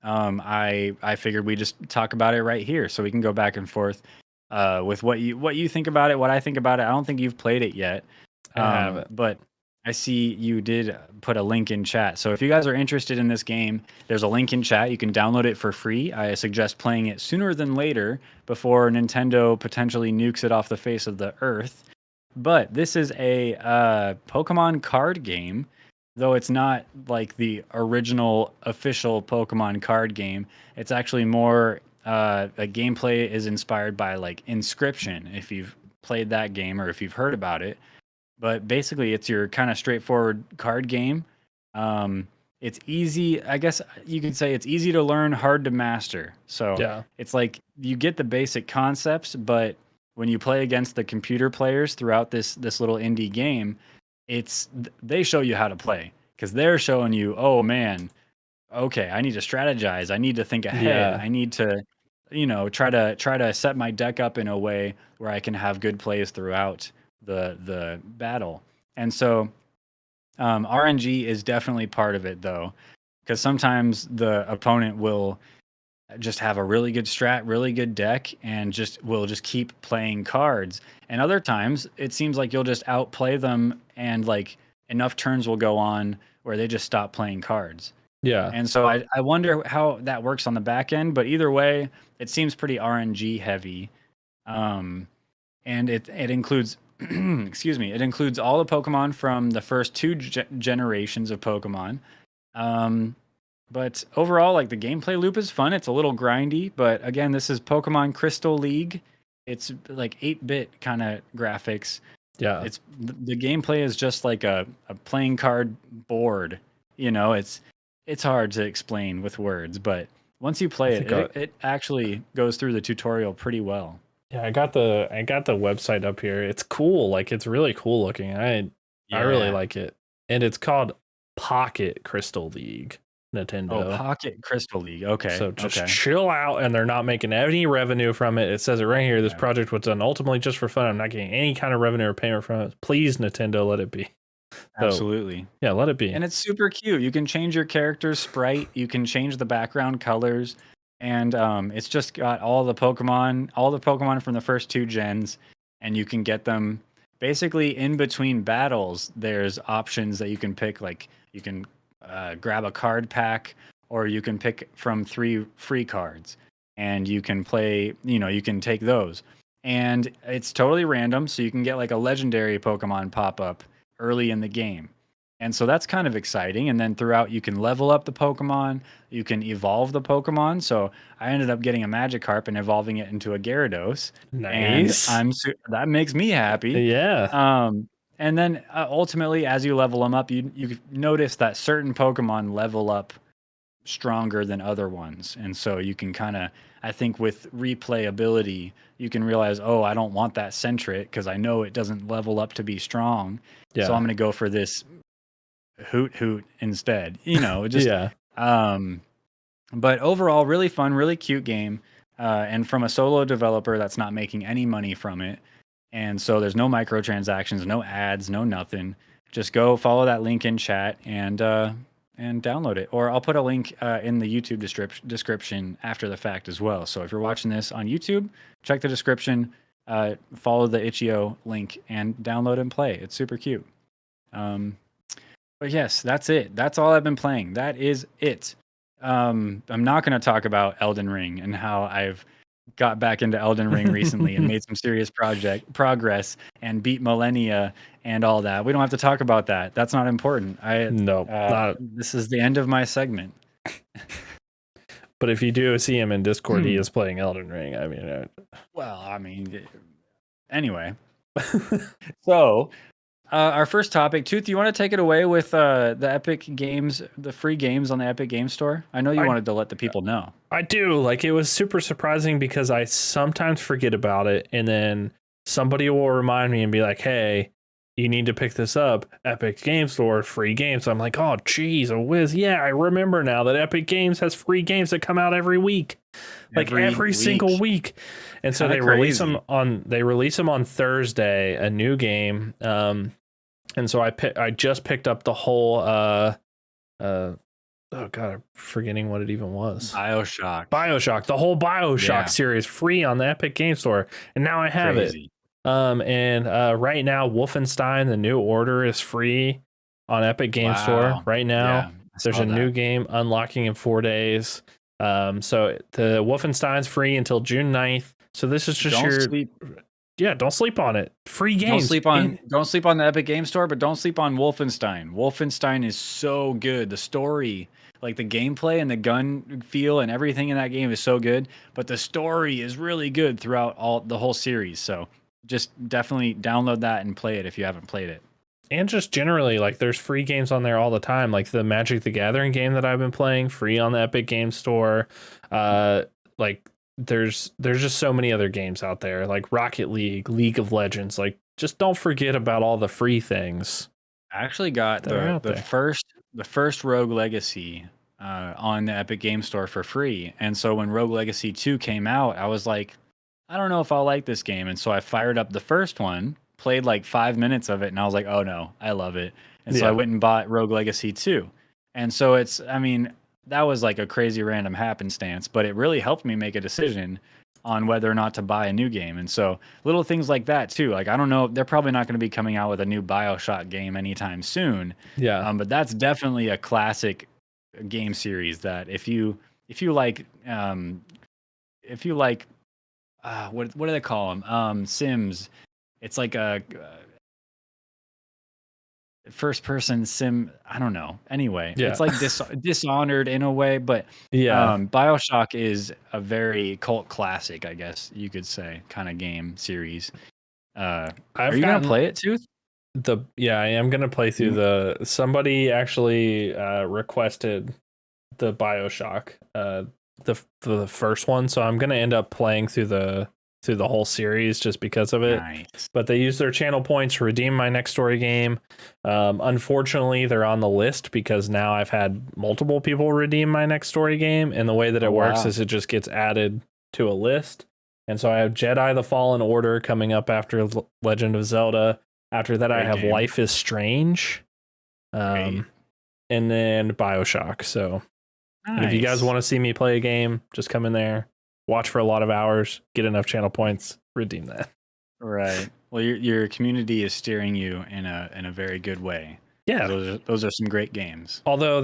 Speaker 1: I figured we just talk about it right here, so we can go back and forth with what you think about it, what I think about it. I don't think you've played it yet,
Speaker 2: I haven't.
Speaker 1: but I see you did put a link in chat. So if you guys are interested in this game, there's a link in chat. You can download it for free. I suggest playing it sooner than later before Nintendo potentially nukes it off the face of the earth. But this is a Pokemon card game, though it's not like the original official Pokemon card game. It's actually more the gameplay is inspired by like Inscription, if you've played that game or if you've heard about it. But basically, it's your kind of straightforward card game. It's easy. I guess you could say it's easy to learn, hard to master. So
Speaker 2: Yeah.
Speaker 1: it's like you get the basic concepts, but when you play against the computer players throughout this little indie game, they show you how to play because they're showing you, oh man, okay, I need to strategize. I need to think ahead.
Speaker 2: Yeah.
Speaker 1: I need to, try to set my deck up in a way where I can have good plays throughout the battle. And so RNG is definitely part of it though, because sometimes the opponent will just have a really good strat, really good deck, and will just keep playing cards. And other times it seems like you'll just outplay them and like enough turns will go on where they just stop playing cards.
Speaker 2: Yeah.
Speaker 1: And so I wonder how that works on the back end, but either way, it seems pretty RNG heavy. And it includes excuse me, it includes all the Pokemon from the first two generations of Pokemon. But overall, like the gameplay loop is fun. It's a little grindy, but again, this is Pokemon Crystal League. It's like 8-bit kind of graphics.
Speaker 2: Yeah.
Speaker 1: It's the gameplay is just like a playing card board. It's hard to explain with words, but once you play it actually goes through the tutorial pretty well.
Speaker 2: Yeah, I got the website up here. It's cool. Like it's really cool looking. I really like it. And it's called Pocket Crystal League. Nintendo.
Speaker 1: Oh, Pocket Crystal League. Okay.
Speaker 2: So just chill out, and they're not making any revenue from it. It says it right here. This project was done ultimately just for fun. I'm not getting any kind of revenue or payment from it. Please, Nintendo, let it be.
Speaker 1: Absolutely.
Speaker 2: Yeah, let it be.
Speaker 1: And it's super cute. You can change your character's sprite. You can change the background colors. And it's just got all the Pokemon from the first two gens. And you can get them basically in between battles. There's options that you can pick. Like you can grab a card pack, or you can pick from 3 free cards. And you can play, you can take those. And it's totally random. So you can get like a legendary Pokemon pop up early in the game. And so that's kind of exciting. And then throughout, you can level up the Pokemon, you can evolve the Pokemon. So I ended up getting a Magikarp and evolving it into a Gyarados, and
Speaker 2: Nice.
Speaker 1: that makes me happy.
Speaker 2: Yeah.
Speaker 1: Um, and then ultimately, as you level them up, you notice that certain Pokemon level up stronger than other ones, and so you can kind of, I think, with replayability, you can realize, oh, I don't want that Sentret because I know it doesn't level up to be strong, so I'm
Speaker 2: Yeah.
Speaker 1: going to go for this Hoot instead. Just
Speaker 2: Yeah.
Speaker 1: um but overall really fun, really cute game, and from a solo developer that's not making any money from it. And so there's no microtransactions, no ads, no nothing. Just go follow that link in chat and download it. Or I'll put a link in the YouTube description after the fact as well. So if you're watching this on YouTube, check the description, follow the itch.io link, and download and play. It's super cute. But yes, that's it. That's all I've been playing. That is it. I'm not going to talk about Elden Ring and how I've got back into Elden Ring recently and made some serious progress and beat Millennia and all that. We don't have to talk about that. That's not important.
Speaker 2: No, not.
Speaker 1: This is the end of my segment.
Speaker 2: But if you do see him in Discord, he is playing Elden Ring. I mean,
Speaker 1: well, I mean, anyway. So, our first topic, Tooth, you want to take it away with the Epic Games, the free games on the Epic Game Store? I know you wanted to let the people know.
Speaker 2: I do. Like, it was super surprising because I sometimes forget about it, and then somebody will remind me and be like, hey, you need to pick this up. Epic Game Store, free games. So I'm like, oh, geez, a whiz. Yeah, I remember now that Epic Games has free games that come out every week. Like every single week. And so they release them on Thursday, a new game. And so I just picked up the whole oh god, I'm forgetting what it even was.
Speaker 1: BioShock,
Speaker 2: the whole BioShock series, free on the Epic Game Store, and now I have it. And right now, Wolfenstein: The New Order is free on Epic Game Store right now.
Speaker 1: Yeah,
Speaker 2: there's a new game unlocking in 4 days. So the Wolfenstein's free until June 9th. So this is just don't sleep on it. Free games.
Speaker 1: Don't sleep on the Epic Game Store, but don't sleep on Wolfenstein. Wolfenstein is so good. The story, like the gameplay and the gun feel and everything in that game is so good, but the story is really good throughout the whole series. So just definitely download that and play it if you haven't played it.
Speaker 2: And just generally, like, there's free games on there all the time. Like the Magic the Gathering game that I've been playing, free on the Epic Game Store. Like there's just so many other games out there, like Rocket League, League of Legends. Like, just don't forget about all the free things.
Speaker 1: I actually got the first Rogue Legacy on the Epic Game Store for free. And so when Rogue Legacy 2 came out, I was like, I don't know if I'll like this game. And so I fired up the first one, played like 5 minutes of it, and I was like, oh no, I love it. And so I went and bought Rogue Legacy 2. And so that was like a crazy random happenstance, but it really helped me make a decision on whether or not to buy a new game. And so little things like that too. Like, I don't know, they're probably not going to be coming out with a new BioShock game anytime soon.
Speaker 2: Yeah.
Speaker 1: But that's definitely a classic game series that if you like what do they call them? Sims. It's like a first person sim. I don't know. Anyway, it's like Dishonored in a way, but BioShock is a very cult classic, I guess you could say, kind of game series. Are you gonna play it, Tooth?
Speaker 2: I am gonna play through somebody actually requested the BioShock, the first one, so I'm gonna end up playing through the whole series just because of it.
Speaker 1: Nice.
Speaker 2: But they use their channel points to redeem my next story game. Unfortunately, they're on the list because now I've had multiple people redeem my next story game, and the way that it works is it just gets added to a list. And so I have Jedi: The Fallen Order coming up after Legend of Zelda. After that, I have Life is Strange, and then BioShock. So and if you guys want to see me play a game, just come in there, watch for a lot of hours, get enough channel points, redeem that.
Speaker 1: Right. Well, your community is steering you in a very good way.
Speaker 2: Yeah.
Speaker 1: Those are some great games.
Speaker 2: Although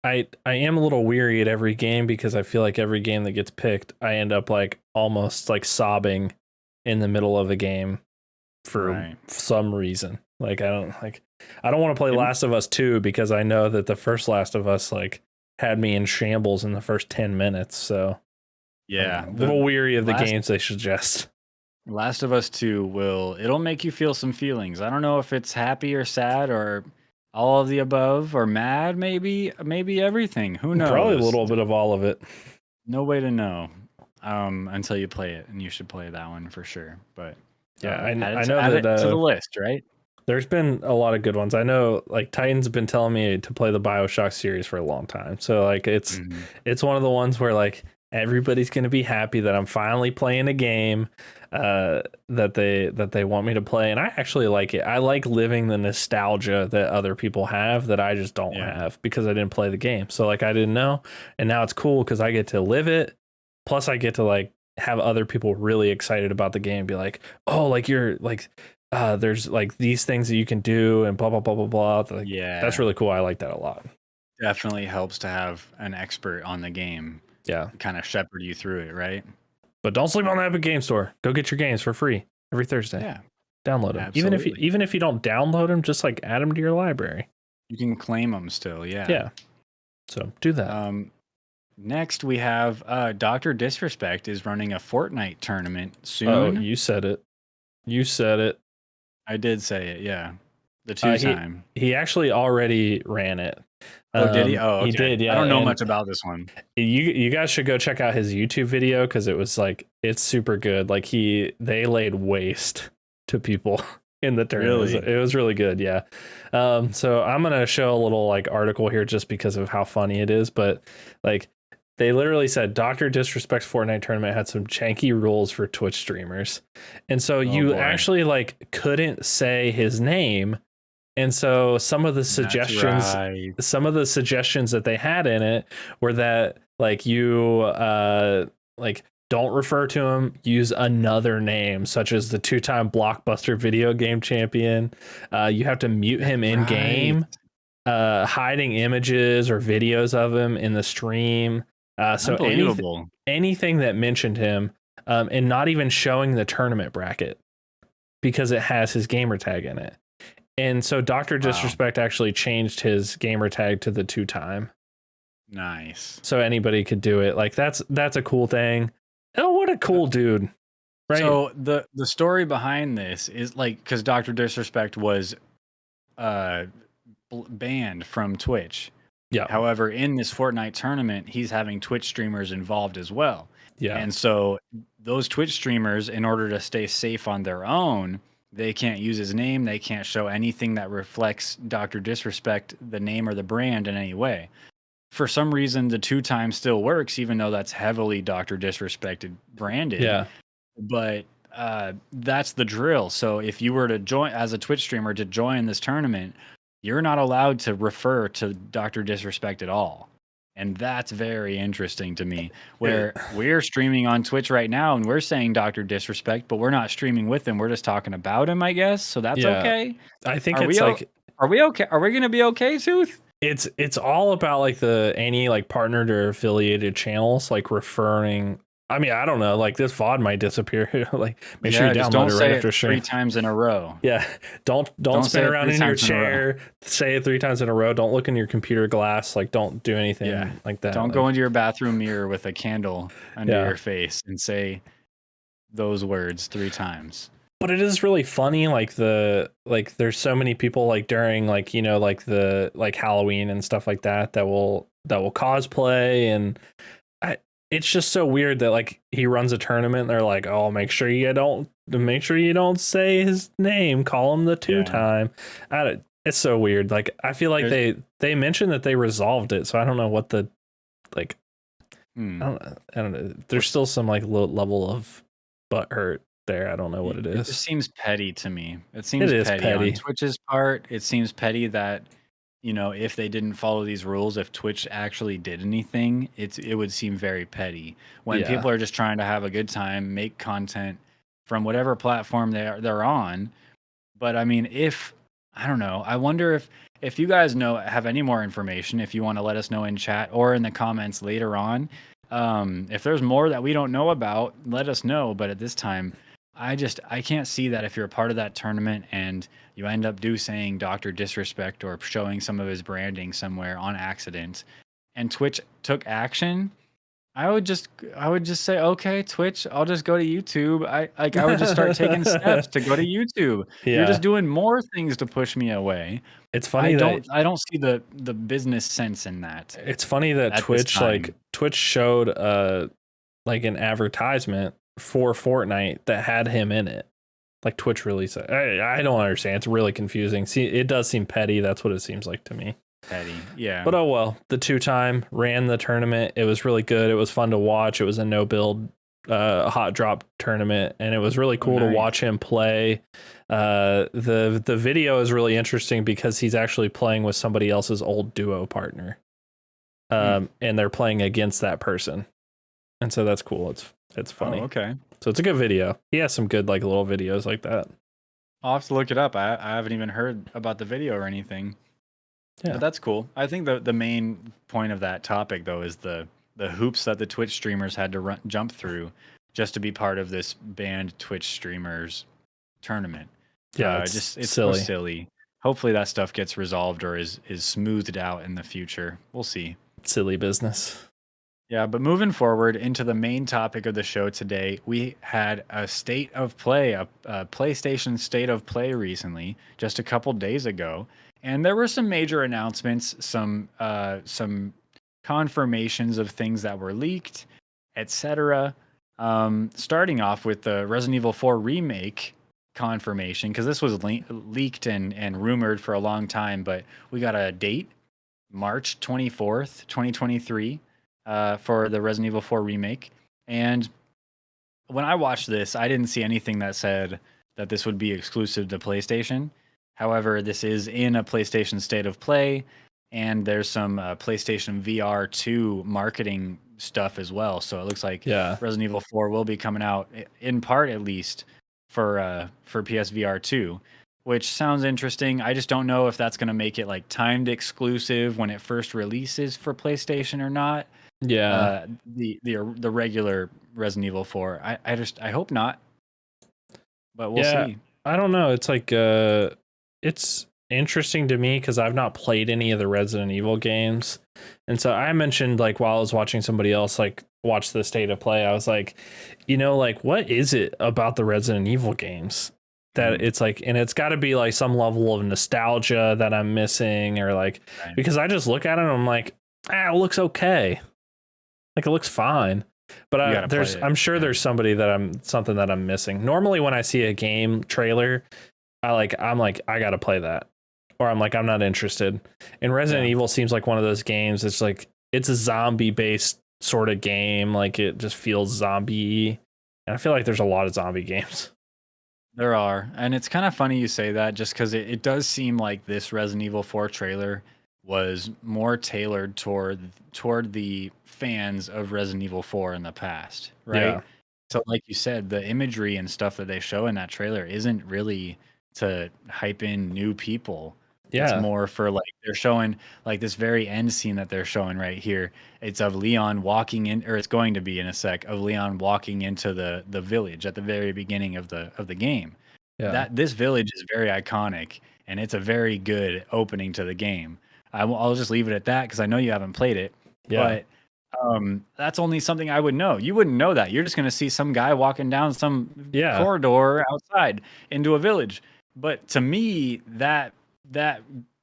Speaker 2: I am a little weary at every game because I feel like every game that gets picked, I end up like almost like sobbing in the middle of a game for some reason. Like I don't want to play Last of Us 2 because I know that the first Last of Us like had me in shambles in the first 10 minutes. So
Speaker 1: yeah,
Speaker 2: I'm a little weary of the games they suggest.
Speaker 1: Last of Us 2 it'll make you feel some feelings. I don't know if it's happy or sad or all of the above or mad, maybe everything. Who knows?
Speaker 2: Probably a little bit of all of it.
Speaker 1: No way to know until you play it, and you should play that one for sure. But
Speaker 2: yeah, I know
Speaker 1: add
Speaker 2: that
Speaker 1: it to the list, right?
Speaker 2: There's been a lot of good ones. I know like Titan's been telling me to play the BioShock series for a long time. So like it's one of the ones where like everybody's going to be happy that I'm finally playing a game that they want me to play, and I actually like it. I like living the nostalgia that other people have that I just don't have because I didn't play the game. So like I didn't know, and now it's cool because I get to live it. Plus I get to like have other people really excited about the game, be like, oh, like you're like there's like these things that you can do and blah blah blah blah blah. Like, that's really cool. I like that a lot.
Speaker 1: Definitely helps to have an expert on the game.
Speaker 2: Yeah,
Speaker 1: kind of shepherd you through it, right?
Speaker 2: But don't sleep on the Epic Game Store. Go get your games for free every Thursday.
Speaker 1: Yeah,
Speaker 2: download them. Even if you don't download them, just like add them to your library.
Speaker 1: You can claim them still. Yeah.
Speaker 2: Yeah. So do that.
Speaker 1: Next we have DrDisrespect is running a Fortnite tournament soon.
Speaker 2: Oh, you said it. You said it.
Speaker 1: I did say it. Yeah. The 2-time.
Speaker 2: He actually already ran it.
Speaker 1: Oh, did he? Oh, okay.
Speaker 2: He did. Yeah.
Speaker 1: I don't know much about this one.
Speaker 2: You guys should go check out his YouTube video because it was like it's super good. Like they laid waste to people in the tournament.
Speaker 1: Really?
Speaker 2: It was really good. Yeah. So I'm gonna show a little like article here just because of how funny it is, but like they literally said DrDisrespect Fortnite tournament had some janky rules for Twitch streamers, and so actually like couldn't say his name. And so some of the suggestions that they had in it were that like you like don't refer to him, use another name, such as the 2-time Blockbuster video game champion. You have to mute him in game, hiding images or videos of him in the stream. So anything that mentioned him, and not even showing the tournament bracket because it has his gamer tag in it. And so DrDisrespect actually changed his gamer tag to the 2-time.
Speaker 1: Nice.
Speaker 2: So anybody could do it. Like that's a cool thing. Oh, what a cool dude. Right.
Speaker 1: So the story behind this is like because DrDisrespect was banned from Twitch.
Speaker 2: Yeah.
Speaker 1: However, in this Fortnite tournament, he's having Twitch streamers involved as well.
Speaker 2: Yeah.
Speaker 1: And so those Twitch streamers, in order to stay safe on their own, they can't use his name. They can't show anything that reflects DrDisrespect, the name or the brand in any way. For some reason, the 2-time still works, even though that's heavily DrDisrespected branded. Yeah. But that's the drill. So if you were to join as a Twitch streamer to join this tournament, you're not allowed to refer to DrDisrespect at all. And that's very interesting to me, where we're streaming on Twitch right now and we're saying DrDisrespect, but we're not streaming with him. We're just talking about him, I guess. So that's okay.
Speaker 2: I think
Speaker 1: are we okay? Are we going to be okay, Tooth?
Speaker 2: It's all about like any like partnered or affiliated channels, like referring. I mean, I don't know. Like this VOD might disappear. Like make sure you download it right after stream.
Speaker 1: 3 times in a row.
Speaker 2: Yeah, don't spin around in your chair. Say it 3 times in a row. Don't look in your computer glass. Like don't do anything like that.
Speaker 1: Don't go into your bathroom mirror with a candle under your face and say those words 3 times.
Speaker 2: But it is really funny. Like there's so many people like during like like the like Halloween and stuff like that will cosplay and. It's just so weird that like he runs a tournament and they're like, oh, make sure you don't say his name, call him the 2-time. It's so weird. Like I feel like they mentioned that they resolved it, so I don't know what the like I don't know. There's still some like low level of butthurt there. I don't know what it is.
Speaker 1: It just seems petty to me. It seems petty on Twitch's part. It seems petty that if they didn't follow these rules, if Twitch actually did anything, it would seem very petty when people are just trying to have a good time, make content from whatever platform they're on. But I mean, I don't know, I wonder if you guys have any more information, if you want to let us know in chat or in the comments later on, if there's more that we don't know about, let us know. But at this time, I can't see that if you're a part of that tournament and you end up saying DrDisrespect or showing some of his branding somewhere on accident, and Twitch took action. I would just say, okay, Twitch, I'll just go to YouTube. I would just start taking steps to go to YouTube. You're just
Speaker 2: Yeah.
Speaker 1: doing more things to push me away.
Speaker 2: It's funny that
Speaker 1: I don't see the business sense in that
Speaker 2: it's funny that
Speaker 1: at this
Speaker 2: Twitch
Speaker 1: time.
Speaker 2: showed like an advertisement for Fortnite that had him in it. Like Twitch released it. I don't understand. It's really confusing. See, it does seem petty. That's what it seems like to me.
Speaker 1: Petty, yeah.
Speaker 2: But oh well. The 2-time ran the tournament. It was really good. It was fun to watch. It was a no build hot drop tournament, and it was really cool to watch him play. The video is really interesting because he's actually playing with somebody else's old duo partner. And they're playing against that person. And so that's cool. It's funny.
Speaker 1: Oh, okay.
Speaker 2: So it's a good video. He has some good like little videos like that.
Speaker 1: I'll have to look it up. I haven't even heard about the video or anything.
Speaker 2: Yeah.
Speaker 1: But that's cool. I think the main point of that topic though is the hoops that the Twitch streamers had to jump through just to be part of this banned Twitch streamers tournament.
Speaker 2: Yeah,
Speaker 1: it's
Speaker 2: silly.
Speaker 1: so silly. Hopefully that stuff gets resolved or is smoothed out in the future. We'll see.
Speaker 2: Silly business.
Speaker 1: Yeah, but moving forward into the main topic of the show today, we had a state of play, a PlayStation state of play recently, just a couple days ago, and there were some major announcements, some confirmations of things that were leaked, etc. Starting off with the Resident Evil 4 remake confirmation, because this was leaked and rumored for a long time, but we got a date, March 24th, 2023. For the Resident Evil 4 remake. And when I watched this, I didn't see anything that said that this would be exclusive to PlayStation. However, this is in a PlayStation state of play, and there's some PlayStation VR 2 marketing stuff as well. So it looks like Resident Evil 4 will be coming out, in part at least, for PSVR 2. Which sounds interesting. I just don't know if that's going to make it like timed exclusive when it first releases for PlayStation or not.
Speaker 2: Yeah.
Speaker 1: The regular Resident Evil 4. I hope not. But we'll see.
Speaker 2: I don't know. It's like it's interesting to me because I've not played any of the Resident Evil games. And so I mentioned like while I was watching somebody else like watch the state of play, I was like, like what is it about the Resident Evil games that it's like, and it's got to be like some level of nostalgia that I'm missing, or like because I just look at it and I'm like, it looks okay. Like it looks fine, but I'm sure there's something that I'm missing. Normally when I see a game trailer, I'm like, I gotta play that, or I'm like, I'm not interested. And Resident Evil seems like one of those games. It's like, it's a zombie based sort of game. Like it just feels zombie, and I feel like there's a lot of zombie games.
Speaker 1: There are, and it's kind of funny you say that, just because it does seem like this Resident Evil 4 trailer was more tailored toward the fans of Resident Evil 4 in the past, right? Yeah. So like you said, the imagery and stuff that they show in that trailer isn't really to hype in new people. Yeah. It's more for like, they're showing like this very end scene that they're showing right here. It's of Leon walking in, or it's going to be in a sec, of Leon walking into the village at the very beginning of the game. Yeah. This village is very iconic, and it's a very good opening to the game. I'll just leave it at that because I know you haven't played it. Yeah. But that's only something I would know. You wouldn't know that. You're just going to see some guy walking down some corridor outside into a village. But to me, that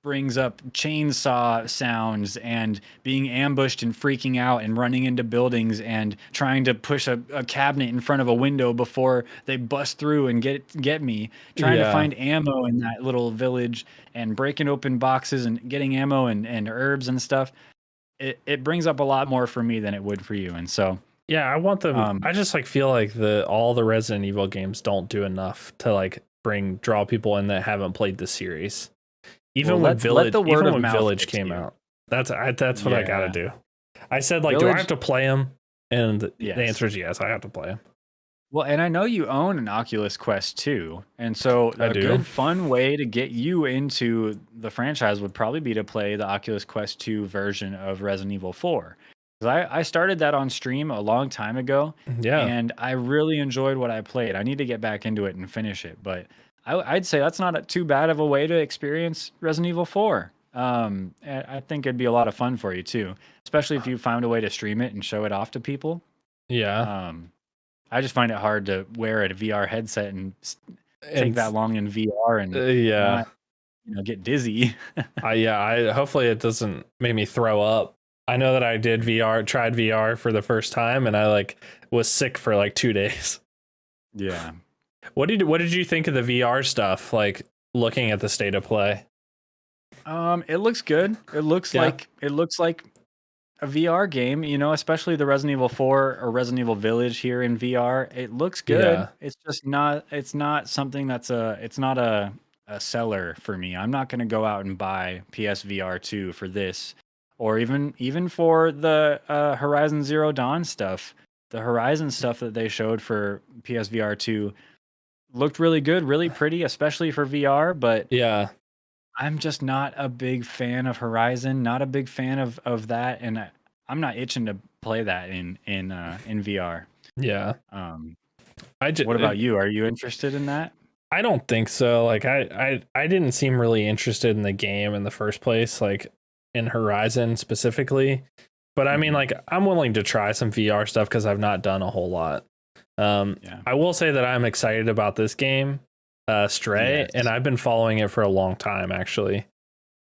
Speaker 1: brings up chainsaw sounds and being ambushed and freaking out and running into buildings and trying to push a cabinet in front of a window before they bust through and get me, trying to find ammo in that little village and breaking open boxes and getting ammo and herbs and stuff. It brings up a lot more for me than it would for you. And so
Speaker 2: I want them. I just like feel like all the Resident Evil games don't do enough to like draw people in that haven't played the series. Even when Village came out, that's what I gotta do. I said like, do I have to play them? And the answer is yes, I have to play them.
Speaker 1: Well, and I know you own an Oculus Quest 2, and so a good fun way to get you into the franchise would probably be to play the Oculus Quest 2 version of Resident Evil 4. 'Cause I started that on stream a long time ago,
Speaker 2: Yeah.
Speaker 1: and I really enjoyed what I played. I need to get back into it and finish it, but I'd say that's not too bad of a way to experience Resident Evil 4. I think it'd be a lot of fun for you too, especially if you found a way to stream it and show it off to people.
Speaker 2: Yeah.
Speaker 1: Um, I just find it hard to wear a VR headset and take
Speaker 2: And
Speaker 1: that long in VR and
Speaker 2: yeah.
Speaker 1: not, get dizzy.
Speaker 2: I hopefully it doesn't make me throw up. I know that I tried VR for the first time, and I like was sick for like 2 days.
Speaker 1: Yeah.
Speaker 2: What did you think of the VR stuff? Like looking at the state of play.
Speaker 1: It looks good. It looks like a VR game, especially the Resident Evil 4 or Resident Evil Village here in VR. It looks good.
Speaker 2: Yeah.
Speaker 1: It's not something it's not a seller for me. I'm not going to go out and buy PSVR 2 for this or even for the Horizon Zero Dawn stuff. The Horizon stuff that they showed for PSVR 2 looked really good, really pretty, especially for VR, but
Speaker 2: Yeah.
Speaker 1: I'm just not a big fan of Horizon, not a big fan of that, and I'm not itching to play that in VR.
Speaker 2: Yeah.
Speaker 1: Um,
Speaker 2: I
Speaker 1: what
Speaker 2: just
Speaker 1: about you? Are you interested in that?
Speaker 2: I don't think so. Like I didn't seem really interested in the game in the first place, like in Horizon specifically. But I mean,
Speaker 1: Mhm.
Speaker 2: like I'm willing to try some VR stuff because I've not done a whole lot.
Speaker 1: Yeah.
Speaker 2: I will say that I'm excited about this game, Stray, and
Speaker 1: Yes.
Speaker 2: I've been following it for a long time actually.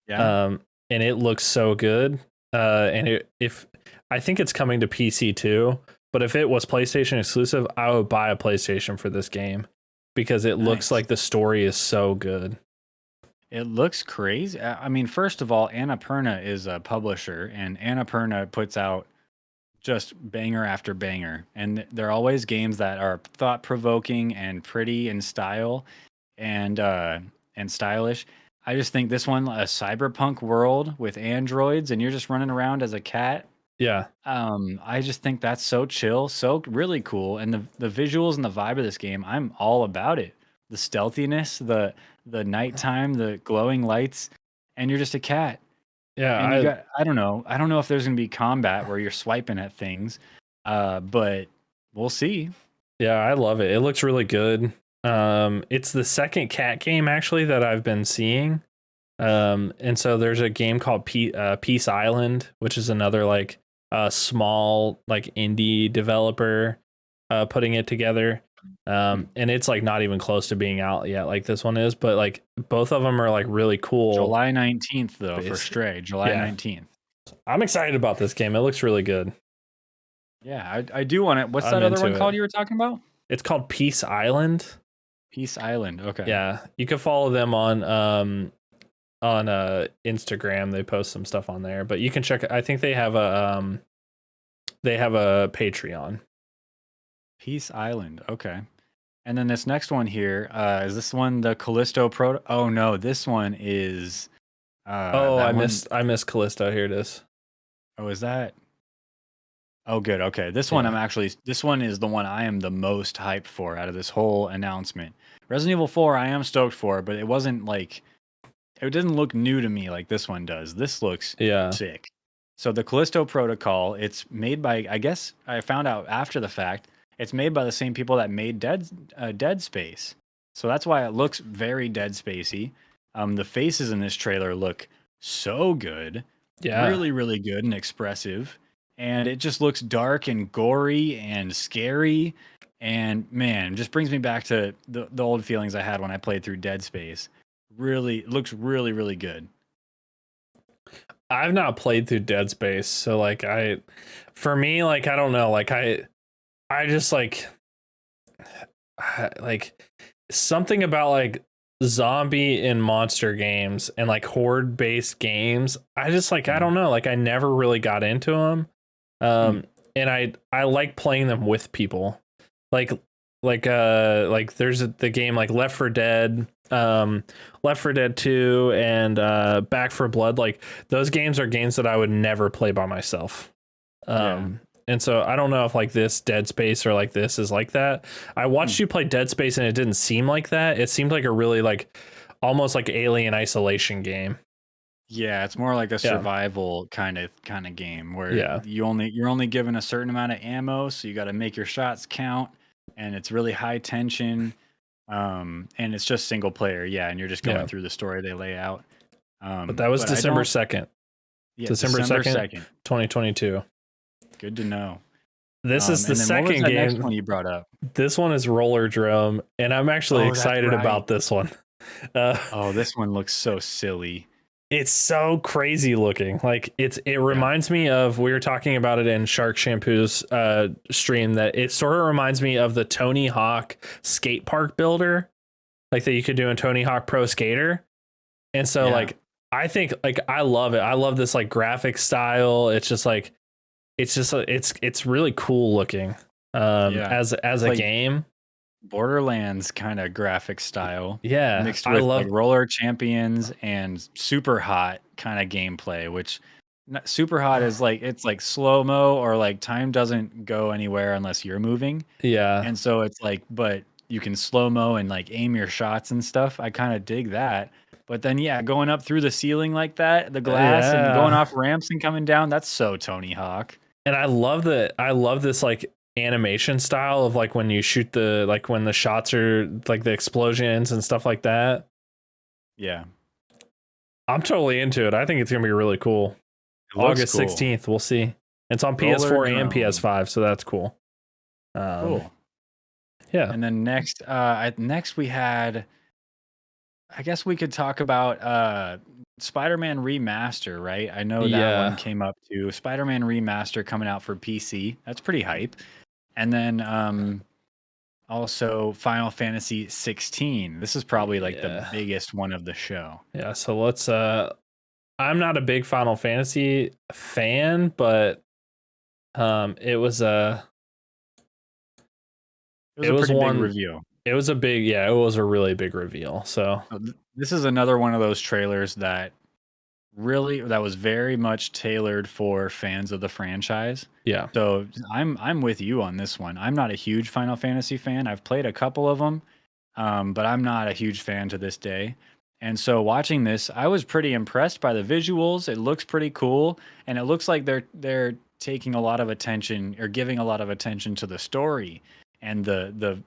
Speaker 1: Yeah.
Speaker 2: And it looks so good. If I think it's coming to PC too, but if it was PlayStation exclusive, I would buy a PlayStation for this game because it looks
Speaker 1: Nice.
Speaker 2: like the story is so good.
Speaker 1: It looks crazy. I mean, first of all, Annapurna is a publisher, and Annapurna puts out just banger after banger, and they're always games that are thought provoking and pretty in style, and stylish. I just think this one, a cyberpunk world with androids, and you're just running around as a cat.
Speaker 2: Yeah.
Speaker 1: I just think that's so chill, so really cool, and the visuals and the vibe of this game, I'm all about it. The stealthiness, the nighttime, the glowing lights, and you're just a cat.
Speaker 2: Yeah,
Speaker 1: And you got I don't know if there's gonna be combat where you're swiping at things, but we'll see.
Speaker 2: I love it. It looks really good. It's the second cat game actually that I've been seeing. And so there's a game called Peace Island, which is another like small like indie developer putting it together. And it's like not even close to being out yet, like this one is, but like both of them are like really cool.
Speaker 1: July 19th though for
Speaker 2: Based.
Speaker 1: Stray, July
Speaker 2: Yeah.
Speaker 1: 19th.
Speaker 2: I'm excited about this game. It looks really good.
Speaker 1: Yeah, I do want it. What's
Speaker 2: I'm
Speaker 1: that other
Speaker 2: into
Speaker 1: one called
Speaker 2: it.
Speaker 1: you were talking about?
Speaker 2: It's called Peace Island.
Speaker 1: Peace Island. Okay.
Speaker 2: Yeah, you can follow them on Instagram. They post some stuff on there, but you can check. I think they have a Patreon.
Speaker 1: Peace Island. Okay. And then this next one here, is this one the Callisto Proto? Oh no, this one is
Speaker 2: Oh,
Speaker 1: that
Speaker 2: I
Speaker 1: one.
Speaker 2: missed Callisto. Here it is.
Speaker 1: Oh, is that? Oh, good. Okay. This one
Speaker 2: Yeah.
Speaker 1: this one is the one I am the most hyped for out of this whole announcement. Resident Evil 4, I am stoked for, but it wasn't like, it didn't look new to me like this one does. This looks
Speaker 2: Yeah.
Speaker 1: sick. So the Callisto Protocol, it's made by, I guess I found out after the fact, it's made by the same people that made Dead Space. So that's why it looks very Dead Spacey. The faces in this trailer look so good.
Speaker 2: Yeah.
Speaker 1: Really, really good and expressive. And it just looks dark and gory and scary. And man, it just brings me back to the old feelings I had when I played through Dead Space. Really, it looks really, really good.
Speaker 2: I've not played through Dead Space, so like for me, like I don't know, like I just like something about like zombie and monster games and like horde based games. I just like I don't know, like I never really got into them. And I like playing them with people. Like there's the game like Left 4 Dead, Left 4 Dead 2 and Back 4 Blood. Like those games are games that I would never play by myself. And so I don't know if like this Dead Space or like this is like that. I watched you play Dead Space and it didn't seem like that. It seemed like a really like almost like Alien Isolation game.
Speaker 1: Yeah, it's more like a
Speaker 2: Yeah.
Speaker 1: survival kind of game where
Speaker 2: Yeah.
Speaker 1: you're only given a certain amount of ammo, so you got to make your shots count, and it's really high tension. And it's just single player, yeah, and you're just going
Speaker 2: Yeah.
Speaker 1: through the story they lay out.
Speaker 2: But that was
Speaker 1: But I
Speaker 2: December
Speaker 1: don't,
Speaker 2: 2nd.
Speaker 1: yeah,
Speaker 2: December
Speaker 1: December
Speaker 2: 2nd,
Speaker 1: 2nd.
Speaker 2: 2022.
Speaker 1: Good to know.
Speaker 2: This is the
Speaker 1: And then what was
Speaker 2: second
Speaker 1: that next
Speaker 2: game.
Speaker 1: one you brought up?
Speaker 2: This one is Roller Drome, and I'm actually
Speaker 1: Oh, that's
Speaker 2: excited
Speaker 1: right.
Speaker 2: about this one. Uh,
Speaker 1: Oh, this one looks so silly.
Speaker 2: it's so crazy looking. Like it
Speaker 1: Yeah.
Speaker 2: reminds me of, we were talking about it in Shark Shampoo's stream, that it sort of reminds me of the Tony Hawk skate park builder, like that you could do in Tony Hawk Pro Skater. And so
Speaker 1: Yeah.
Speaker 2: like I think like I love it. I love this like graphic style. It's just like it's really cool looking
Speaker 1: Yeah.
Speaker 2: as
Speaker 1: It's
Speaker 2: a
Speaker 1: like
Speaker 2: game.
Speaker 1: Borderlands kind of graphic style
Speaker 2: Yeah,
Speaker 1: mixed
Speaker 2: I
Speaker 1: with like
Speaker 2: love.
Speaker 1: roller champions and super hot kind of gameplay, which super hot is like it's like slow mo or like time doesn't go anywhere unless you're moving.
Speaker 2: Yeah.
Speaker 1: And so it's like, but you can slow mo and like aim your shots and stuff. I kind of dig that. But then, yeah, going up through the ceiling like that, the glass and going
Speaker 2: Yeah.
Speaker 1: off ramps and coming down, that's so Tony Hawk.
Speaker 2: And I love this like animation style of like when you shoot the, like when the shots are like the explosions and stuff like that.
Speaker 1: Yeah.
Speaker 2: I'm totally into it. I think it's gonna be really cool.
Speaker 1: It looks
Speaker 2: August
Speaker 1: cool.
Speaker 2: 16th, we'll see. It's on
Speaker 1: Roller
Speaker 2: PS4 and
Speaker 1: drone.
Speaker 2: PS5, so that's cool.
Speaker 1: Cool.
Speaker 2: Yeah.
Speaker 1: And then next we had, I guess we could talk about Spider-Man Remaster, right? I know that one
Speaker 2: Yeah.
Speaker 1: came up too. Spider-Man Remaster coming out for PC. That's pretty hype. And then also Final Fantasy 16. This is probably like the
Speaker 2: Yeah.
Speaker 1: biggest one of the show.
Speaker 2: Yeah. So let's I'm not a big Final Fantasy fan, but it was
Speaker 1: It was
Speaker 2: it
Speaker 1: a
Speaker 2: was
Speaker 1: pretty big
Speaker 2: one
Speaker 1: reveal.
Speaker 2: it was a big, yeah, it was a really big reveal. So
Speaker 1: This is another one of those trailers that was very much tailored for fans of the franchise.
Speaker 2: yeah.
Speaker 1: So I'm with you on this one. I'm not a huge Final Fantasy fan. I've played a couple of them, but I'm not a huge fan to this day. And so watching this, I was pretty impressed by the visuals. It looks pretty cool, and it looks like they're taking a lot of attention or giving a lot of attention to the story and the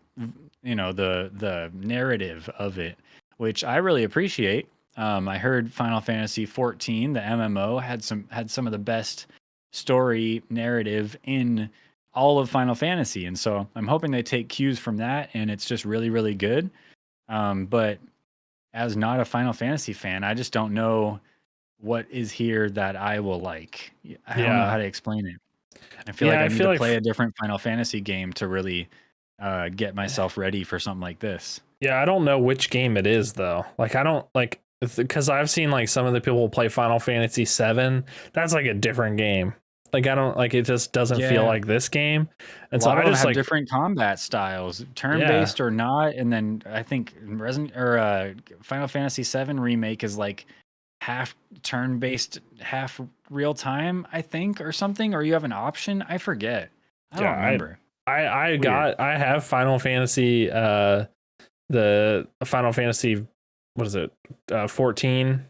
Speaker 1: narrative of it, which I really appreciate. I heard Final Fantasy 14, the MMO, had some of the best story narrative in all of Final Fantasy, and so I'm hoping they take cues from that, and it's just really really good. But as not a Final Fantasy fan, I just don't know what is here that I will like. I don't know how
Speaker 2: Yeah.
Speaker 1: to explain it. I feel like
Speaker 2: Yeah,
Speaker 1: I
Speaker 2: I
Speaker 1: need
Speaker 2: feel
Speaker 1: to
Speaker 2: like
Speaker 1: play a different Final Fantasy game to really get myself ready for something like this.
Speaker 2: yeah, I don't know which game it is though. Like I don't like, because I've seen like some of the people play Final Fantasy 7. That's like a different game. Like I don't like, it just doesn't feel
Speaker 1: Yeah,
Speaker 2: like this game.
Speaker 1: a
Speaker 2: And so
Speaker 1: lot of
Speaker 2: I
Speaker 1: them
Speaker 2: just
Speaker 1: have
Speaker 2: like,
Speaker 1: different combat styles,
Speaker 2: yeah.
Speaker 1: turn-based or not. And then I think Resident or Final Fantasy 7 remake is like half turn-based, half real time, I think, or something. Or you have an option. I forget. I don't
Speaker 2: Yeah,
Speaker 1: remember. Weird.
Speaker 2: I have Final Fantasy the Final Fantasy, what is it? 14,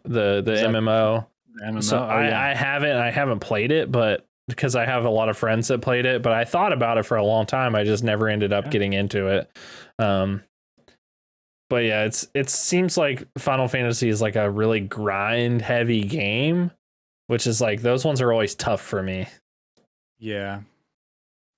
Speaker 2: the
Speaker 1: Is that
Speaker 2: MMO.
Speaker 1: the MMO?
Speaker 2: So
Speaker 1: Oh yeah.
Speaker 2: I haven't played it, but because I have a lot of friends that played it, but I thought about it for a long time. I just never ended up
Speaker 1: Yeah.
Speaker 2: getting into it. But yeah, it seems like Final Fantasy is like a really grind heavy game, which is like, those ones are always tough for me.
Speaker 1: Yeah.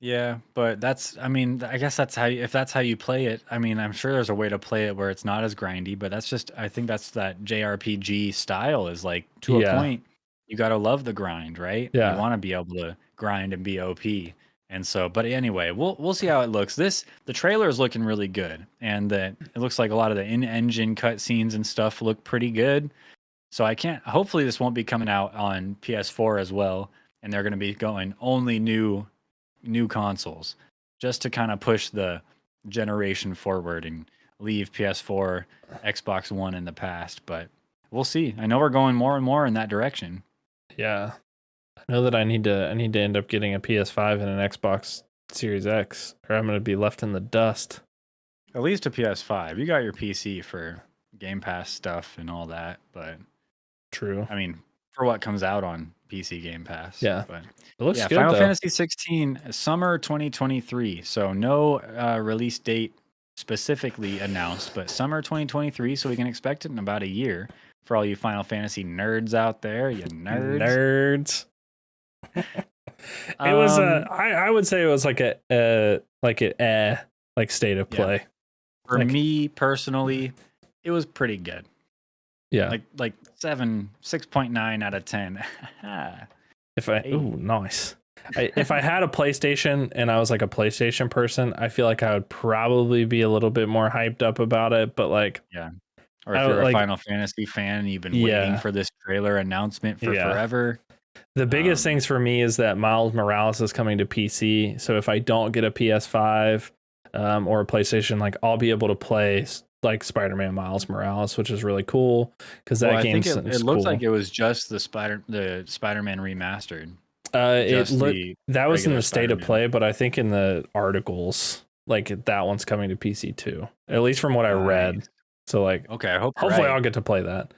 Speaker 1: Yeah, but I mean, I guess that's if that's how you play it. I mean, I'm sure there's a way to play it where it's not as grindy, but I think that's that JRPG style is like to a
Speaker 2: Yeah.
Speaker 1: point, you got to love the grind, right? You
Speaker 2: Yeah.
Speaker 1: want to be able to grind and be OP. And so, but anyway, we'll see how it looks. The trailer is looking really good, and that it looks like a lot of the in-engine cutscenes and stuff look pretty good. So hopefully this won't be coming out on PS4 as well, and they're going to be going only new consoles just to kind of push the generation forward and leave PS4, Xbox One in the past. But we'll see. I know we're going more and more in that direction.
Speaker 2: Yeah. I know that I need to end up getting a PS5 and an Xbox Series X, or I'm going to be left in the dust.
Speaker 1: At least a PS5. You got your PC for Game Pass stuff and all that, but
Speaker 2: True.
Speaker 1: I mean, for what comes out on PC Game Pass.
Speaker 2: Yeah.
Speaker 1: But
Speaker 2: It looks
Speaker 1: yeah,
Speaker 2: good
Speaker 1: Final
Speaker 2: though.
Speaker 1: Fantasy 16 summer 2023. So no release date specifically announced, but summer 2023. So we can expect it in about a year. For all you Final Fantasy nerds out there, you nerds.
Speaker 2: It was I would say it was like a like state of play.
Speaker 1: For
Speaker 2: like,
Speaker 1: me personally, it was pretty good.
Speaker 2: Yeah.
Speaker 1: Like 6.9 out of 10.
Speaker 2: If I nice. If I had a PlayStation and I was like a PlayStation person, I feel like I would probably be a little bit more hyped up about it. But like,
Speaker 1: yeah. Or if you're a Final Fantasy fan and you've been waiting for this trailer announcement for forever.
Speaker 2: The biggest things for me is that Miles Morales is coming to PC. So if I don't get a PS5 or a PlayStation, like I'll be able to play like Spider-Man Miles Morales, which is really cool because that game
Speaker 1: it looks like it was just the Spider-Man remastered.
Speaker 2: That was in the state of play, but I think in the articles, like that one's coming to PC too. At least from what I read. So like,
Speaker 1: okay,
Speaker 2: hopefully I'll get to play that.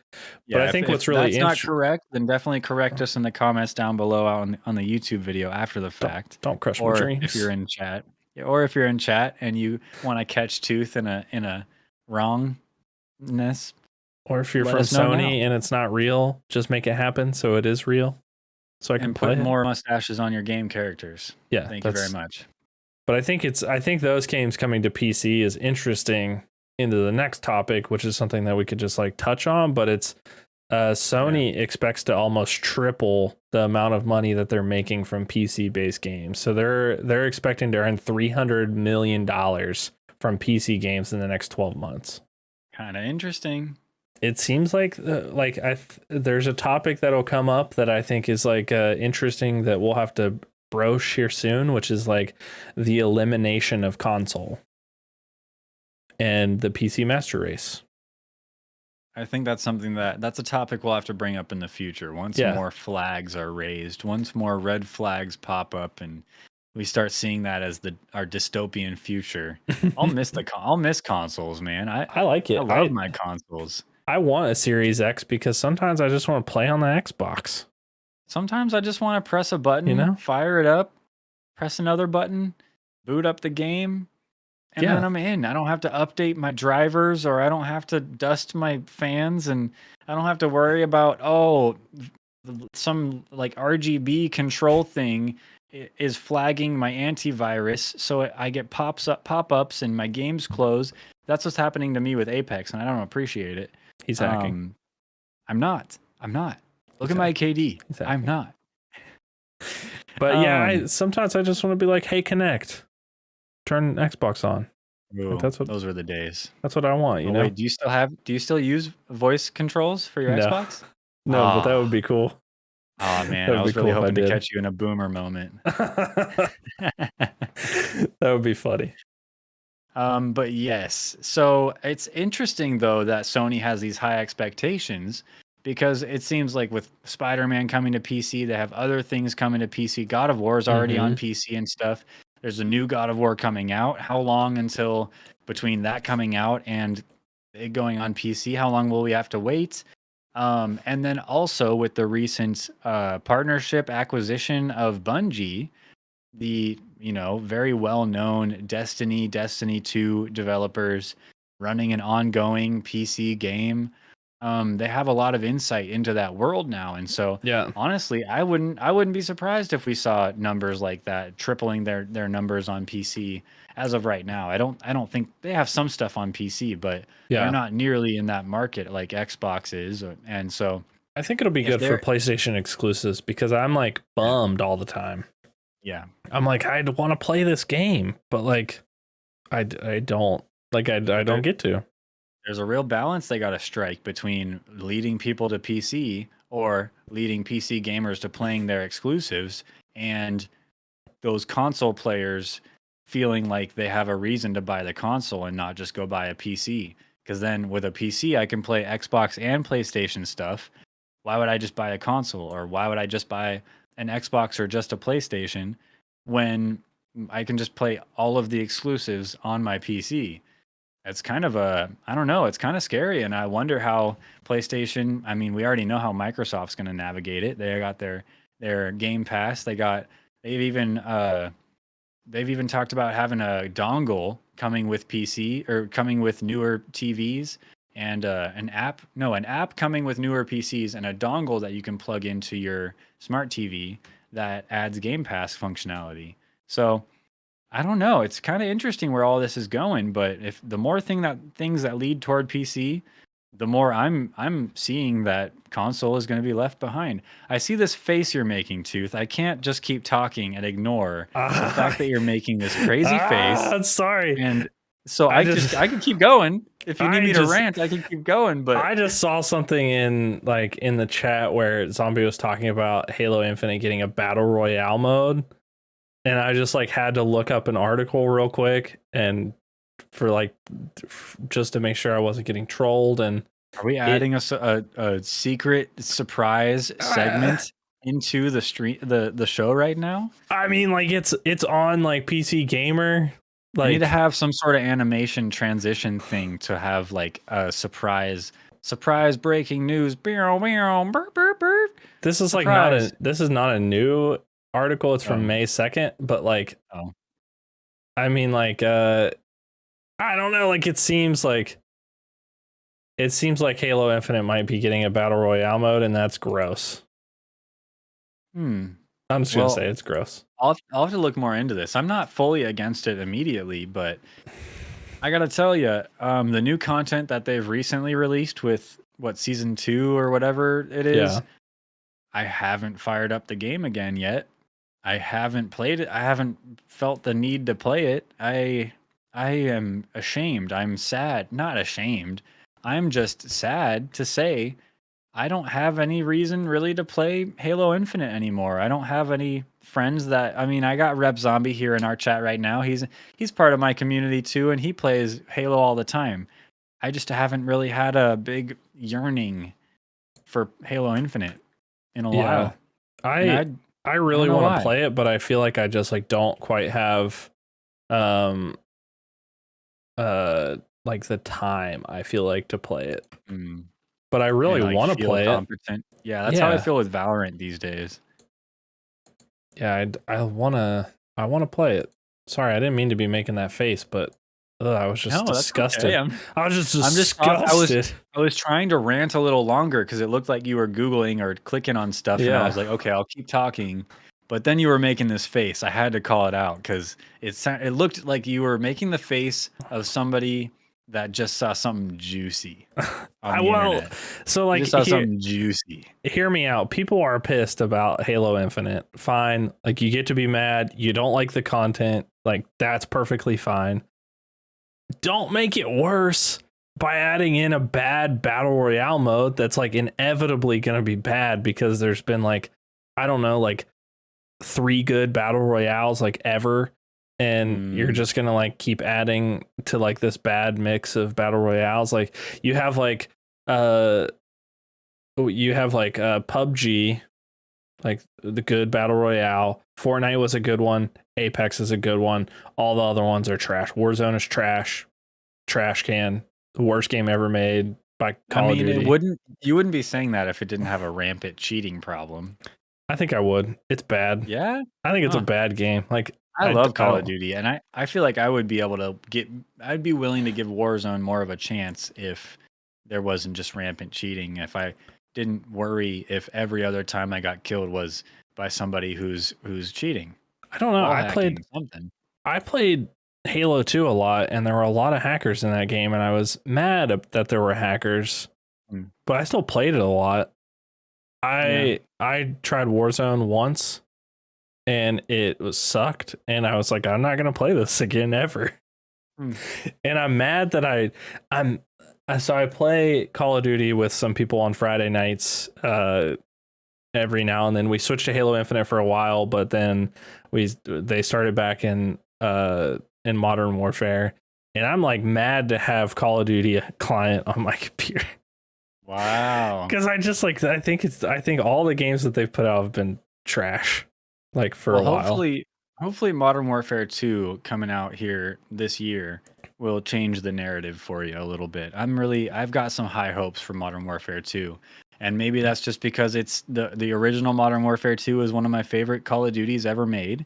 Speaker 1: Yeah,
Speaker 2: but I think what's really
Speaker 1: that's not correct, then definitely correct us in the comments down below on the YouTube video after the fact.
Speaker 2: Don't crush my dreams.
Speaker 1: If you're in chat, or if you're in chat and you want to catch Tooth in a wrongness,
Speaker 2: or if you're from Sony and it's not real, just make it happen so it is real. So I can
Speaker 1: put more mustaches on your game characters.
Speaker 2: Yeah,
Speaker 1: thank you very much.
Speaker 2: But I think those games coming to PC is interesting into the next topic, which is something that we could just like touch on. But it's Sony expects to almost triple the amount of money that they're making from PC based games. So they're expecting to earn $300 million from PC games in the next 12 months.
Speaker 1: Kind of interesting.
Speaker 2: It seems like there's a topic that'll come up that I think is like interesting that we'll have to broach here soon, which is like the elimination of console and the PC master race.
Speaker 1: I think that's something that's a topic we'll have to bring up in the future. Once more flags are raised, once more red flags pop up, and we start seeing that as our dystopian future. I'll miss consoles, man. I like it. I love my consoles.
Speaker 2: I want a Series X because sometimes I just want to play on the Xbox.
Speaker 1: Sometimes I just want to press a button, fire it up, press another button, boot up the game, and then I'm in. I don't have to update my drivers, or I don't have to dust my fans, and I don't have to worry about, some like RGB control thing is flagging my antivirus, so I get pop-ups and my games close. That's what's happening to me with Apex, and I don't appreciate it.
Speaker 2: He's hacking.
Speaker 1: I'm not. Look at my KD. I'm not.
Speaker 2: But sometimes I just want to be like, hey, Connect. Turn Xbox on.
Speaker 1: Ooh, those were the days.
Speaker 2: That's what I want, you know.
Speaker 1: Wait, do you still use voice controls for your Xbox?
Speaker 2: No, but that would be cool.
Speaker 1: Oh man, I was really hoping to catch you in a boomer moment.
Speaker 2: That would be funny.
Speaker 1: But yes. So it's interesting though that Sony has these high expectations, because it seems like with Spider-Man coming to PC, they have other things coming to PC. God of War is already on PC and stuff. There's a new God of War coming out. How long until between that coming out and it going on PC? How long will we have to wait? And then also with the recent partnership acquisition of Bungie, the very well-known Destiny 2 developers running an ongoing PC game. They have a lot of insight into that world now, and so honestly, I wouldn't be surprised if we saw numbers like that tripling their numbers on PC as of right now. I don't think they have some stuff on PC, but they're not nearly in that market like Xbox is, and so
Speaker 2: I think it'll be good for PlayStation exclusives, because I'm like bummed all the time.
Speaker 1: Yeah,
Speaker 2: I'm like, I want to play this game, but like I don't get to.
Speaker 1: There's a real balance they got to strike between leading people to PC or leading PC gamers to playing their exclusives, and those console players feeling like they have a reason to buy the console and not just go buy a PC. Because then with a PC, I can play Xbox and PlayStation stuff. Why would I just buy a console? Or why would I just buy an Xbox or just a PlayStation when I can just play all of the exclusives on my PC? it's kind of I don't know, it's kind of scary, and I wonder how PlayStation. I mean, we already know how Microsoft's going to navigate it. They got their Game Pass. They've even they've even talked about having a dongle coming with PC or coming with newer TVs, and an app coming with newer PCs, and a dongle that you can plug into your smart TV that adds Game Pass functionality. So I don't know. It's kind of interesting where all this is going, but if the more things that lead toward PC, the more I'm seeing that console is going to be left behind. I see this face you're making, Tooth. I can't just keep talking and ignore the fact that you're making this crazy face.
Speaker 2: Sorry.
Speaker 1: And so I can keep going. If you need me to rant, I can keep going. But
Speaker 2: I just saw something in the chat where Zombie was talking about Halo Infinite getting a battle royale mode. And I just had to look up an article real quick and for just to make sure I wasn't getting trolled. And
Speaker 1: are we adding a secret surprise segment into the show right now?
Speaker 2: I mean, it's on PC Gamer.
Speaker 1: You need to have some sort of animation transition thing to have a surprise breaking news.
Speaker 2: This is not a new article. It's from May 2nd, but I mean, I don't know, it seems like Halo Infinite might be getting a battle royale mode, and that's gross. I'm just gonna say it's gross.
Speaker 1: I'll have to look more into this. I'm not fully against it immediately, but I gotta tell you, the new content that they've recently released with season 2 or whatever it is, I haven't fired up the game again yet. I haven't played it. I haven't felt the need to play it. I am ashamed. I'm sad. Not ashamed. I'm just sad to say I don't have any reason really to play Halo Infinite anymore. I don't have any friends I got Rep Zombie here in our chat right now. He's part of my community too, and he plays Halo all the time. I just haven't really had a big yearning for Halo Infinite in a while.
Speaker 2: I really want to play it, but I feel like I just don't quite have the time, I feel like, to play it. But I really want to play it.
Speaker 1: Yeah, that's how I feel with Valorant these days.
Speaker 2: Yeah, I want to play it. Sorry, I didn't mean to be making that face, but I was just disgusted. Okay. I was just disgusted.
Speaker 1: I was trying to rant a little longer because it looked like you were Googling or clicking on stuff, and I was like, okay, I'll keep talking. But then you were making this face. I had to call it out because it looked like you were making the face of somebody that just saw something juicy on the internet.
Speaker 2: So
Speaker 1: just saw something juicy.
Speaker 2: Hear me out. People are pissed about Halo Infinite. Fine. You get to be mad. You don't like the content. That's perfectly fine. Don't make it worse by adding in a bad battle royale mode that's inevitably going to be bad because there's been I don't know, 3 good battle royales ever. And you're just gonna keep adding to this bad mix of battle royales. You have PUBG, the good battle royale. Fortnite was a good one. Apex is a good one. All the other ones are trash. Warzone is trash can. The worst game ever made by Call of Duty.
Speaker 1: You wouldn't be saying that if it didn't have a rampant cheating problem.
Speaker 2: I think I would. It's bad.
Speaker 1: Yeah,
Speaker 2: I think it's a bad game.
Speaker 1: I love Call of Duty, and I feel like I would be able to I'd be willing to give Warzone more of a chance if there wasn't just rampant cheating. If I didn't worry if every other time I got killed was by somebody who's cheating.
Speaker 2: I don't know. I played Halo 2 a lot, and there were a lot of hackers in that game, and I was mad that there were hackers, but I still played it a lot. I tried Warzone once, and it was sucked, and I was like, I'm not gonna play this again ever. And I'm mad that I play Call of Duty with some people on Friday nights every now and then. We switched to Halo Infinite for a while, but then they started back in Modern Warfare, and I'm mad to have Call of Duty client on my computer.
Speaker 1: Wow.
Speaker 2: Because I think all the games that they've put out have been trash. For a while.
Speaker 1: Hopefully Modern Warfare 2 coming out here this year will change the narrative for you a little bit. I've got some high hopes for Modern Warfare 2. And maybe that's just because it's the original Modern Warfare 2 is one of my favorite Call of Duties ever made.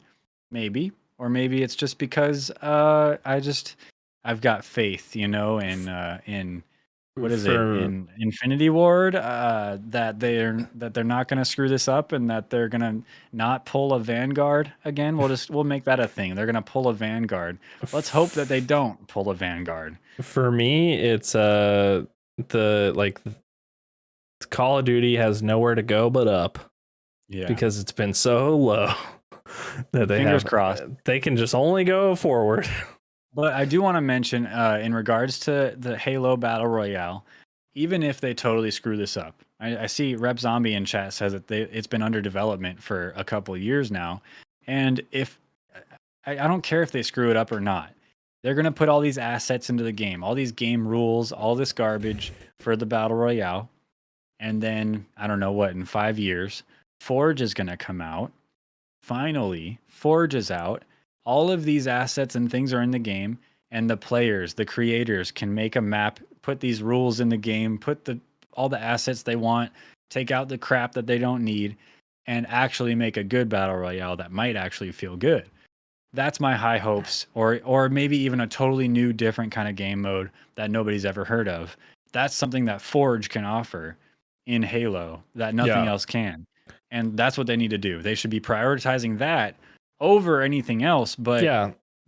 Speaker 1: Maybe. Or maybe it's just because I've got faith, in what is it,
Speaker 2: For
Speaker 1: in Infinity Ward, that they're not going to screw this up, and that they're going to not pull a Vanguard again. We'll make that a thing. They're going to pull a Vanguard. Let's hope that they don't pull a Vanguard.
Speaker 2: For me, it's Call of Duty has nowhere to go but up.
Speaker 1: Yeah.
Speaker 2: Because it's been so low that
Speaker 1: Fingers crossed.
Speaker 2: They can just only go forward.
Speaker 1: But I do want to mention, in regards to the Halo Battle Royale, even if they totally screw this up, I see Rep Zombie in chat says that it's been under development for a couple of years now, and if I don't care if they screw it up or not, they're gonna put all these assets into the game, all these game rules, all this garbage for the Battle Royale, and then I don't know what, in 5 years, Forge is gonna come out. Finally, Forge is out. All of these assets and things are in the game, and the players, the creators can make a map, put these rules in the game, put all the assets they want, take out the crap that they don't need, and actually make a good battle royale that might actually feel good. That's my high hopes, or maybe even a totally new, different kind of game mode that nobody's ever heard of. That's something that Forge can offer in Halo that nothing else can. And that's what they need to do. They should be prioritizing that over anything else, but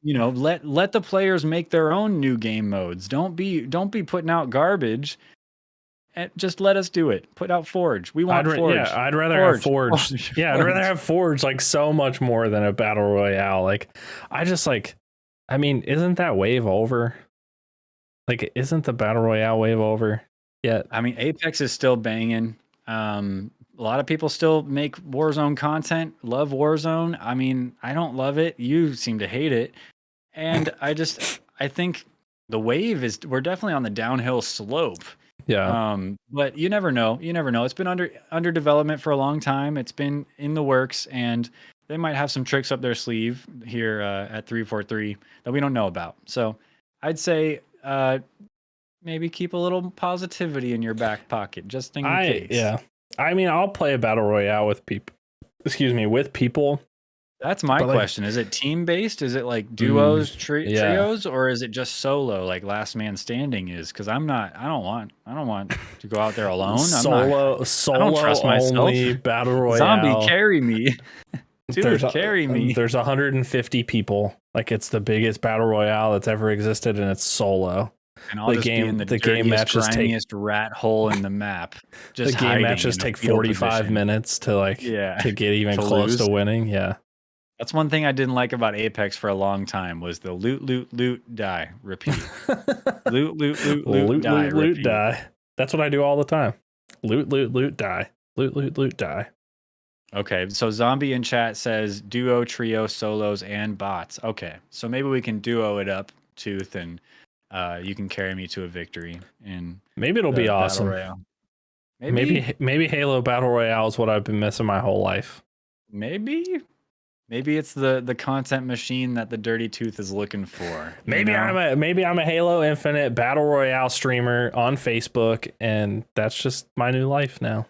Speaker 1: let the players make their own new game modes. Don't be putting out garbage, and just let us do it. Put out Forge. We want Forge.
Speaker 2: Yeah, I'd rather have Forge. Yeah, I'd rather have Forge like so much more than a battle royale. Like, isn't that wave over? Like, isn't the battle royale wave over yet?
Speaker 1: I mean, Apex is still banging. A lot of people still make Warzone content, love Warzone. I mean, I don't love it. You seem to hate it. And I think the wave we're definitely on the downhill slope.
Speaker 2: Yeah.
Speaker 1: But you never know. It's been under development for a long time. It's been in the works, and they might have some tricks up their sleeve here at 343 that we don't know about. So I'd say maybe keep a little positivity in your back pocket just in case.
Speaker 2: Yeah. I mean, I'll play a battle royale with people. With people.
Speaker 1: That's my question. Is it team based? Is it like duos, trios, or is it just solo, like Last Man Standing is? Because I don't want to go out there alone.
Speaker 2: Solo I don't trust myself. Only battle royale.
Speaker 1: Zombie, carry me. Dude, carry me.
Speaker 2: There's 150 people. Like, it's the biggest battle royale that's ever existed, and it's solo.
Speaker 1: And I'll just be in the game matches grimiest rat hole in the map.
Speaker 2: The game matches take 45 minutes to to get even close to winning. Yeah.
Speaker 1: That's one thing I didn't like about Apex for a long time was the loot, die, repeat. loot, die.
Speaker 2: That's what I do all the time. Loot, die. Loot, die.
Speaker 1: Okay, so Zombie in chat says duo, trio, solos, and bots. Okay, so maybe we can duo it up, Tooth, and you can carry me to a victory. And
Speaker 2: maybe it'll be awesome. Maybe Halo Battle Royale is what I've been missing my whole life.
Speaker 1: Maybe it's the content machine that the Dirty Tooth is looking for.
Speaker 2: Maybe I'm a Halo Infinite Battle Royale streamer on Facebook, and that's just my new life now.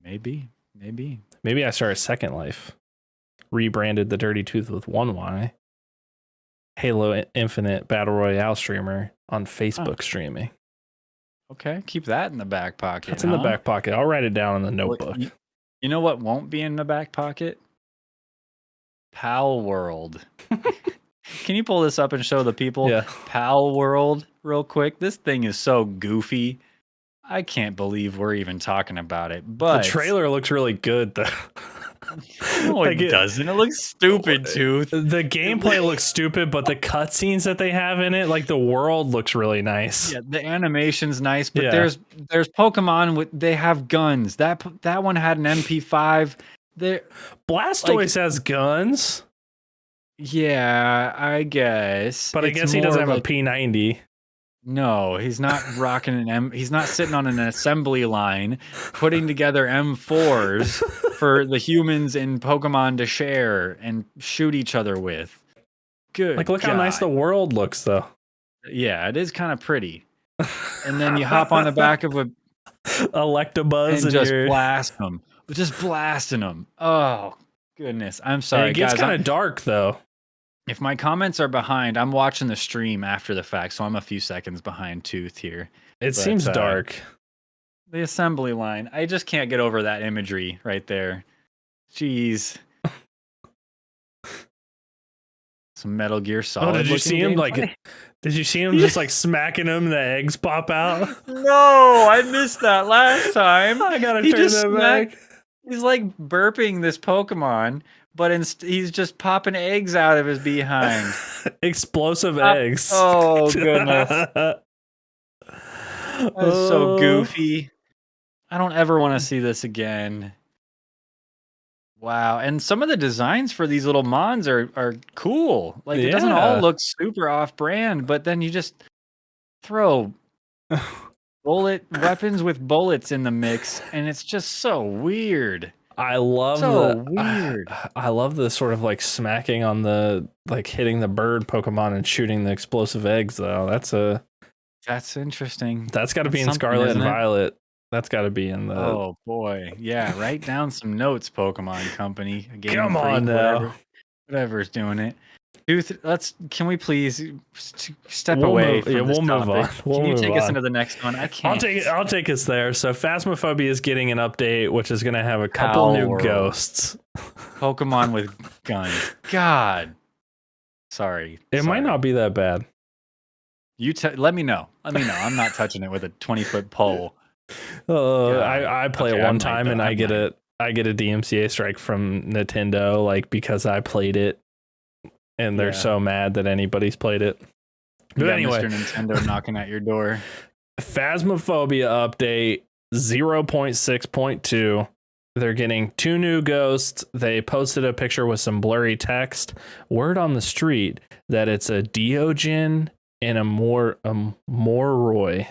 Speaker 1: Maybe
Speaker 2: I start a second life, rebranded the Dirty Tooth with one Y. Halo Infinite Battle Royale streamer on Facebook streaming.
Speaker 1: Okay, keep that in the back pocket.
Speaker 2: That's in the back pocket. I'll write it down in the notebook.
Speaker 1: Well, you know what won't be in the back pocket? Palworld. Can you pull this up and show the people?
Speaker 2: Yeah.
Speaker 1: Palworld real quick. This thing is so goofy. I can't believe we're even talking about it. But
Speaker 2: the trailer looks really good though.
Speaker 1: No, it doesn't. It looks stupid, Tooth.
Speaker 2: The gameplay looks stupid, but the cutscenes that they have in it, like the world looks really nice.
Speaker 1: Yeah, the animation's nice, but there's Pokemon they have guns. That one had an MP5.
Speaker 2: Blastoise has guns.
Speaker 1: Yeah, I guess.
Speaker 2: But I guess he doesn't have a P90.
Speaker 1: No, he's not rocking he's not sitting on an assembly line putting together M4s for the humans in Pokemon to share and shoot each other with. Good.
Speaker 2: Look how nice the world looks though.
Speaker 1: Yeah, it is kind of pretty. And then you hop on the back of a
Speaker 2: Electabuzz
Speaker 1: and
Speaker 2: and
Speaker 1: just
Speaker 2: you're
Speaker 1: blast them. Just blasting them. Oh, goodness. I'm
Speaker 2: and
Speaker 1: sorry,
Speaker 2: it gets
Speaker 1: guys.
Speaker 2: kind of dark though.
Speaker 1: If my comments are behind, I'm watching the stream after the fact, so I'm a few seconds behind Tooth here.
Speaker 2: It seems dark.
Speaker 1: The assembly line. I just can't get over that imagery right there. Jeez. Some Metal Gear Solid.
Speaker 2: Oh, did you see him
Speaker 1: gameplay.
Speaker 2: Did you see him just like smacking him? The eggs pop out.
Speaker 1: No, I missed that last time.
Speaker 2: I gotta turn that back.
Speaker 1: He's like burping this Pokemon, but he's just popping eggs out of his behind.
Speaker 2: Explosive eggs.
Speaker 1: Oh, goodness. That's so goofy. I don't ever want to see this again. Wow. And some of the designs for these little mons are cool. Like, it doesn't all look super off-brand, but then you just throw bullet weapons with bullets in the mix, and it's just so weird.
Speaker 2: I love
Speaker 1: weird.
Speaker 2: I love the sort of like smacking on the like hitting the bird Pokemon and shooting the explosive eggs though. That's
Speaker 1: interesting.
Speaker 2: That's got to be in Scarlet and Violet. That's got to be in the.
Speaker 1: Oh boy, yeah. Write down some notes, Pokemon Company.
Speaker 2: Come on now.
Speaker 1: Whatever's doing it. Can we please step away from this
Speaker 2: we'll move on.
Speaker 1: Can you take us into the next one? I can't.
Speaker 2: I'll take us there. So Phasmophobia is getting an update, which is going to have a couple new ghosts.
Speaker 1: Pokemon with guns. God. Sorry.
Speaker 2: It might not be that bad.
Speaker 1: Let me know. I'm not touching it with a 20-foot pole.
Speaker 2: I play it one time and I get a DMCA strike from Nintendo, like because I played it. And they're so mad that anybody's played it. But anyway,
Speaker 1: Mr. Nintendo knocking at your door.
Speaker 2: Phasmophobia update 0.6.2. They're getting 2 new ghosts. They posted a picture with some blurry text. Word on the street that it's a Deogen and a Morroy.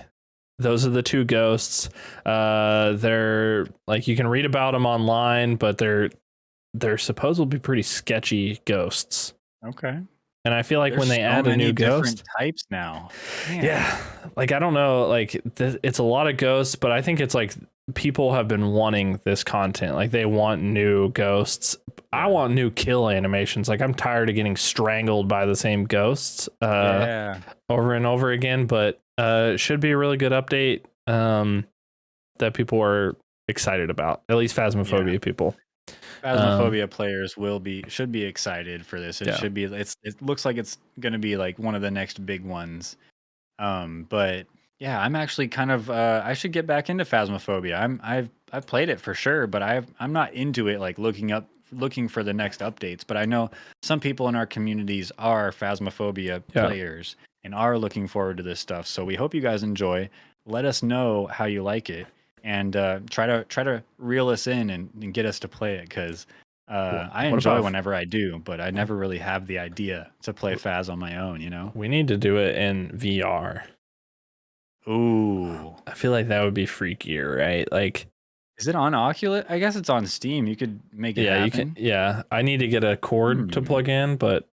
Speaker 2: Those are the 2 ghosts. They're like, you can read about them online, but they're supposed to be pretty sketchy ghosts.
Speaker 1: Okay.
Speaker 2: And I feel like when they add a new ghost,
Speaker 1: different types now. Man.
Speaker 2: Yeah, like I don't know, like it's a lot of ghosts, but I think it's like people have been wanting this content. Like they want new ghosts. I want new kill animations. Like I'm tired of getting strangled by the same ghosts over and over again. But it should be a really good update that people are excited about. At least Phasmophobia people.
Speaker 1: Phasmophobia players should be excited for this. Should be. It looks like it's going to be like one of the next big ones. But yeah, I'm actually kind of. I should get back into Phasmophobia. I've played it for sure, but I'm not into it. Like looking for the next updates. But I know some people in our communities are Phasmophobia players and are looking forward to this stuff. So we hope you guys enjoy. Let us know how you like it. And try to reel us in and get us to play it because I enjoy whenever I do, but I never really have the idea to play Phas on my own. You know,
Speaker 2: we need to do it in VR.
Speaker 1: Ooh,
Speaker 2: I feel like that would be freakier, right? Like,
Speaker 1: is it on Oculus? I guess it's on Steam. You could make it happen.
Speaker 2: You can. Yeah, I need to get a cord to plug in, but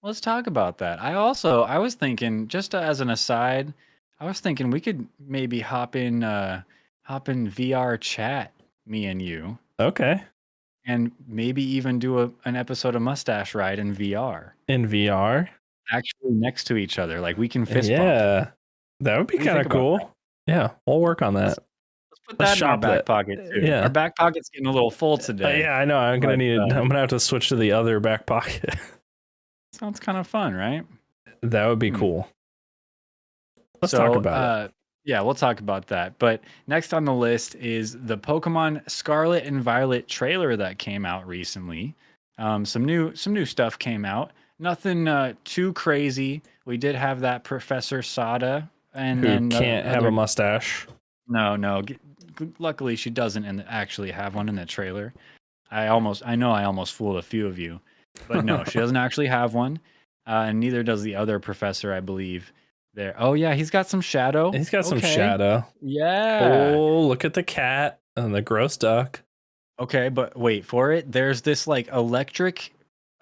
Speaker 1: Let's talk about that. I was thinking, just as an aside. I was thinking we could maybe hop in VR chat, me and you.
Speaker 2: Okay.
Speaker 1: And maybe even do an episode of Mustache Ride in VR.
Speaker 2: In VR?
Speaker 1: Actually next to each other. Like we can fist
Speaker 2: bump. That would be kind of cool. Yeah, we'll work on that.
Speaker 1: Let's put that in our back pocket too.
Speaker 2: Yeah.
Speaker 1: Our back pocket's getting a little full today.
Speaker 2: Yeah, I know. I'm gonna have to switch to the other back pocket.
Speaker 1: Sounds kind of fun, right?
Speaker 2: That would be cool. Let's talk about it.
Speaker 1: Yeah, we'll talk about that. But next on the list is the Pokemon Scarlet and Violet trailer that came out recently. Some new stuff came out. Nothing too crazy. We did have that Professor Sada, and
Speaker 2: who can't have a mustache.
Speaker 1: No. Luckily, she doesn't actually have one in the trailer. I almost fooled a few of you, but no, she doesn't actually have one, and neither does the other professor, I believe. There. Oh yeah, he's got some shadow.
Speaker 2: He's got some shadow.
Speaker 1: Yeah.
Speaker 2: Oh, look at the cat and the gross duck.
Speaker 1: Okay, but wait for it. There's this like electric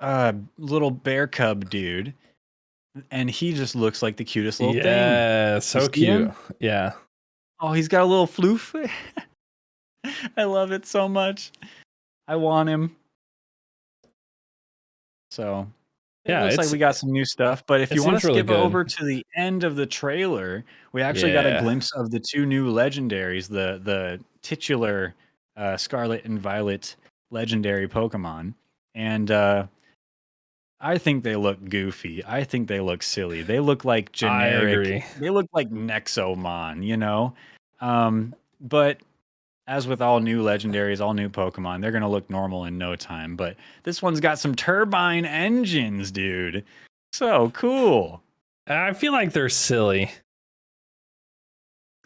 Speaker 1: little bear cub dude. and he just looks like the cutest little thing.
Speaker 2: Yeah, so cute.
Speaker 1: Him?
Speaker 2: Yeah.
Speaker 1: Oh, he's got a little floof. I love it so much. I want him. So it
Speaker 2: Yeah,
Speaker 1: looks like we got some new stuff, but if
Speaker 2: it
Speaker 1: you want to
Speaker 2: seems really
Speaker 1: skip
Speaker 2: good.
Speaker 1: over to the end of the trailer, we actually got a
Speaker 2: Yeah.
Speaker 1: glimpse of the two new legendaries, the titular Scarlet and Violet legendary Pokemon. And I think they look goofy. I think they look silly. They look like
Speaker 2: I agree.
Speaker 1: generic. They look like Nexomon, you know? But as with all new legendaries, all new Pokemon, they're going to look normal in no time. But this one's got some turbine engines, dude. So cool.
Speaker 2: I feel like they're silly.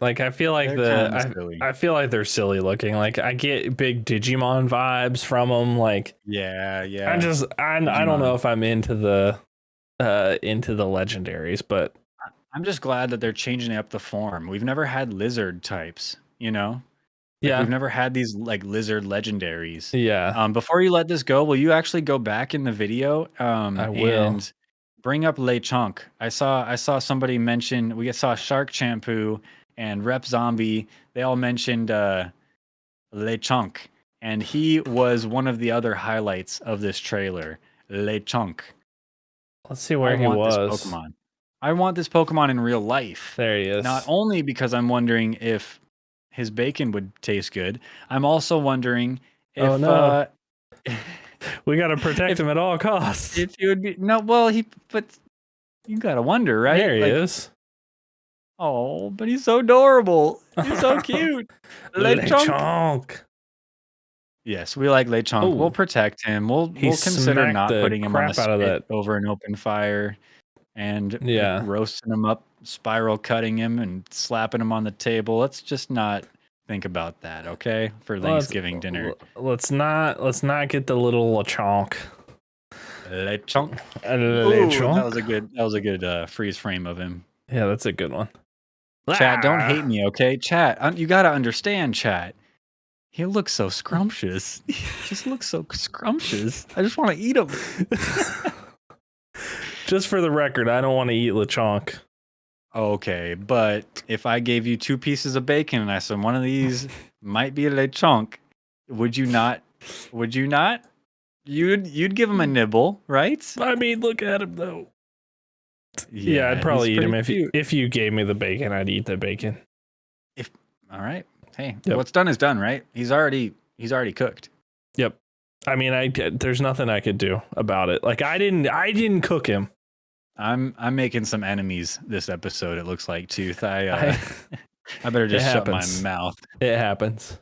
Speaker 2: Like I feel like
Speaker 1: They're silly.
Speaker 2: I feel like they're silly looking. Like I get big Digimon vibes from them. Like
Speaker 1: Yeah.
Speaker 2: I don't know if I'm into the legendaries, but
Speaker 1: I'm just glad that they're changing up the form. We've never had lizard types, you know? Like,
Speaker 2: yeah,
Speaker 1: we've never had these like lizard legendaries.
Speaker 2: yeah,
Speaker 1: Before you let this go, will you actually go back in the video
Speaker 2: I will.
Speaker 1: and bring up Lechonk? I saw somebody mention, we saw Shark Shampoo and Rep Zombie. They all mentioned Lechonk, and he was one of the other highlights of this trailer. Lechonk.
Speaker 2: Let's see where he was.
Speaker 1: This Pokemon. I want this Pokemon in real life.
Speaker 2: There he is.
Speaker 1: Not only because I'm wondering if his bacon would taste good, I'm also wondering if
Speaker 2: Oh no. We got to protect him at all costs.
Speaker 1: if he would be but you gotta wonder, right?
Speaker 2: There he is.
Speaker 1: Oh, but he's so adorable. He's so cute.
Speaker 2: Lechonk.
Speaker 1: Yes, we like Lechonk.
Speaker 2: Ooh.
Speaker 1: We'll protect him. We'll consider
Speaker 2: smacked
Speaker 1: not
Speaker 2: the
Speaker 1: putting him on the
Speaker 2: crap out of
Speaker 1: spit
Speaker 2: that.
Speaker 1: over an open fire and
Speaker 2: Yeah.
Speaker 1: roasting him up, spiral cutting him and slapping him on the table. Let's just not think about that, okay? For Thanksgiving dinner.
Speaker 2: Let's not get the little Lechonk.
Speaker 1: Lechonk.
Speaker 2: Lechonk.
Speaker 1: That was a good freeze frame of him.
Speaker 2: Yeah, that's a good one.
Speaker 1: Chat, don't hate me, okay? Chat, you gotta understand, chat. He looks so scrumptious. He just looks so scrumptious. I just want to eat him.
Speaker 2: Just for the record, I don't want to eat Lechonk.
Speaker 1: Okay, but if I gave you 2 pieces of bacon and I said one of these might be a Lechonk, would you not? Would you not? You'd give him a nibble, right?
Speaker 2: I mean, look at him though. Yeah, I'd probably eat him if you gave me the bacon. I'd eat the bacon.
Speaker 1: All right. Hey, what's done is done, right? He's already cooked.
Speaker 2: Yep. I mean, there's nothing I could do about it. Like I didn't cook him.
Speaker 1: I'm making some enemies this episode. It looks like Tooth. I better just shut my mouth.
Speaker 2: It happens.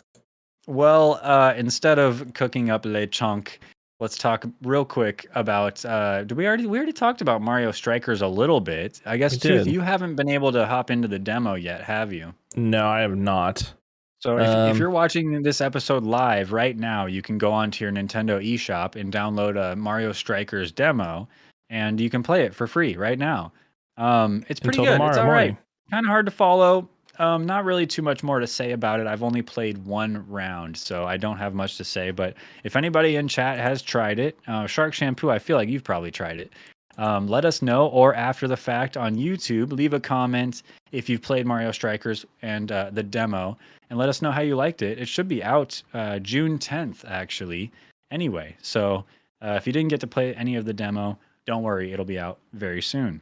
Speaker 1: Well, instead of cooking up Lechonk, let's talk real quick about. We already talked about Mario Strikers a little bit. I guess Tooth, you haven't been able to hop into the demo yet, have you?
Speaker 2: No, I have not.
Speaker 1: So if you're watching this episode live right now, you can go onto your Nintendo eShop and download a Mario Strikers demo, and you can play it for free right now. It's pretty good. It's all right. Kind of hard to follow. Not really too much more to say about it. I've only played 1 round, so I don't have much to say. But if anybody in chat has tried it, Shark Shampoo, I feel like you've probably tried it. Let us know, or after the fact on YouTube, leave a comment if you've played Mario Strikers and the demo, and let us know how you liked it. It should be out June 10th, actually. Anyway, so if you didn't get to play any of the demo, don't worry, it'll be out very soon.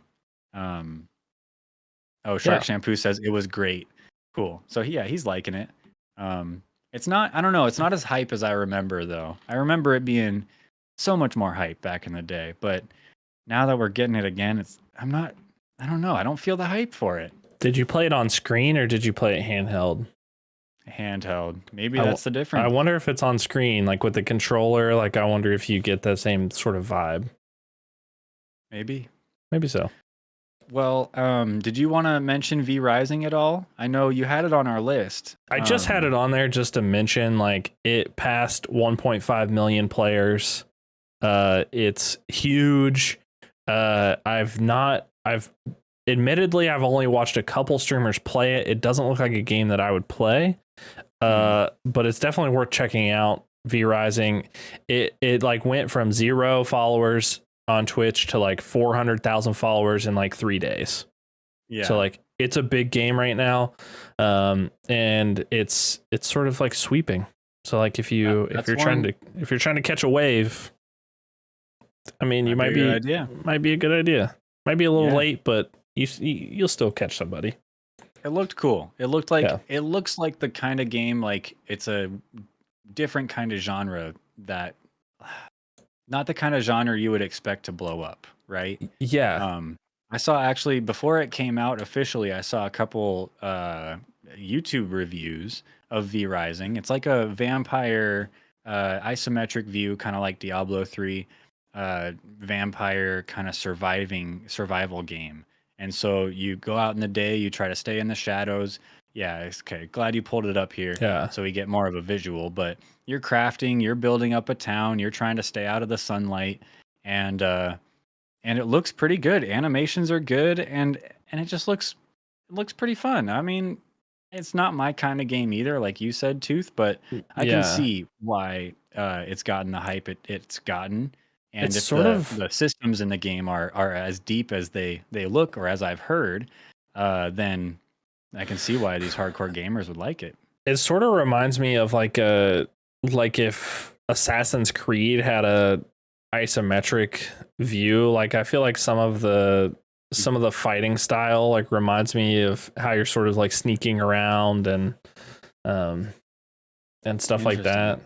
Speaker 1: Shark Shampoo says it was great. Cool. So he's liking it. It's not, I don't know, it's not as hype as I remember, though. I remember it being so much more hype back in the day, but now that we're getting it again, I don't know, I don't feel the hype for it.
Speaker 2: Did you play it on screen or did you play it handheld?
Speaker 1: Handheld. Maybe that's the difference.
Speaker 2: I wonder if it's on screen, like with the controller. Like, I wonder if you get the same sort of vibe.
Speaker 1: Maybe
Speaker 2: so.
Speaker 1: Well, did you want to mention V Rising at all? I know you had it on our list.
Speaker 2: I just had it on there just to mention, like, it passed 1.5 million players. It's huge. Admittedly, I've only watched a couple streamers play it. It doesn't look like a game that I would play. But it's definitely worth checking out. V Rising, it like went from 0 followers on Twitch to like 400,000 followers in like 3 days.
Speaker 1: Yeah.
Speaker 2: So like it's a big game right now, and it's sort of like sweeping. So like if you're trying to catch a wave, I mean, you might be a good idea. Might be a little late, but you'll still catch somebody.
Speaker 1: It looked cool. It looked like it looks like the kind of game, like it's a different kind of genre that not the kind of genre you would expect to blow up, right?
Speaker 2: Yeah.
Speaker 1: I saw actually before it came out officially, I saw a couple YouTube reviews of V Rising. It's like a vampire isometric view, kind of like Diablo 3 vampire kind of survival game. And so you go out in the day, you try to stay in the shadows. Yeah, it's okay. Glad you pulled it up here.
Speaker 2: Yeah.
Speaker 1: So we get more of a visual, but you're crafting, you're building up a town, you're trying to stay out of the sunlight, and it looks pretty good. Animations are good, and it just looks pretty fun. I mean, it's not my kind of game either, like you said, Tooth, but I can see why it's gotten the hype it's gotten. And
Speaker 2: it's
Speaker 1: if
Speaker 2: sort of
Speaker 1: the systems in the game are as deep as they look, or as I've heard, then I can see why these hardcore gamers would like it.
Speaker 2: It sort of reminds me of like if Assassin's Creed had a isometric view. Like I feel like some of the fighting style like reminds me of how you're sort of like sneaking around and stuff like that.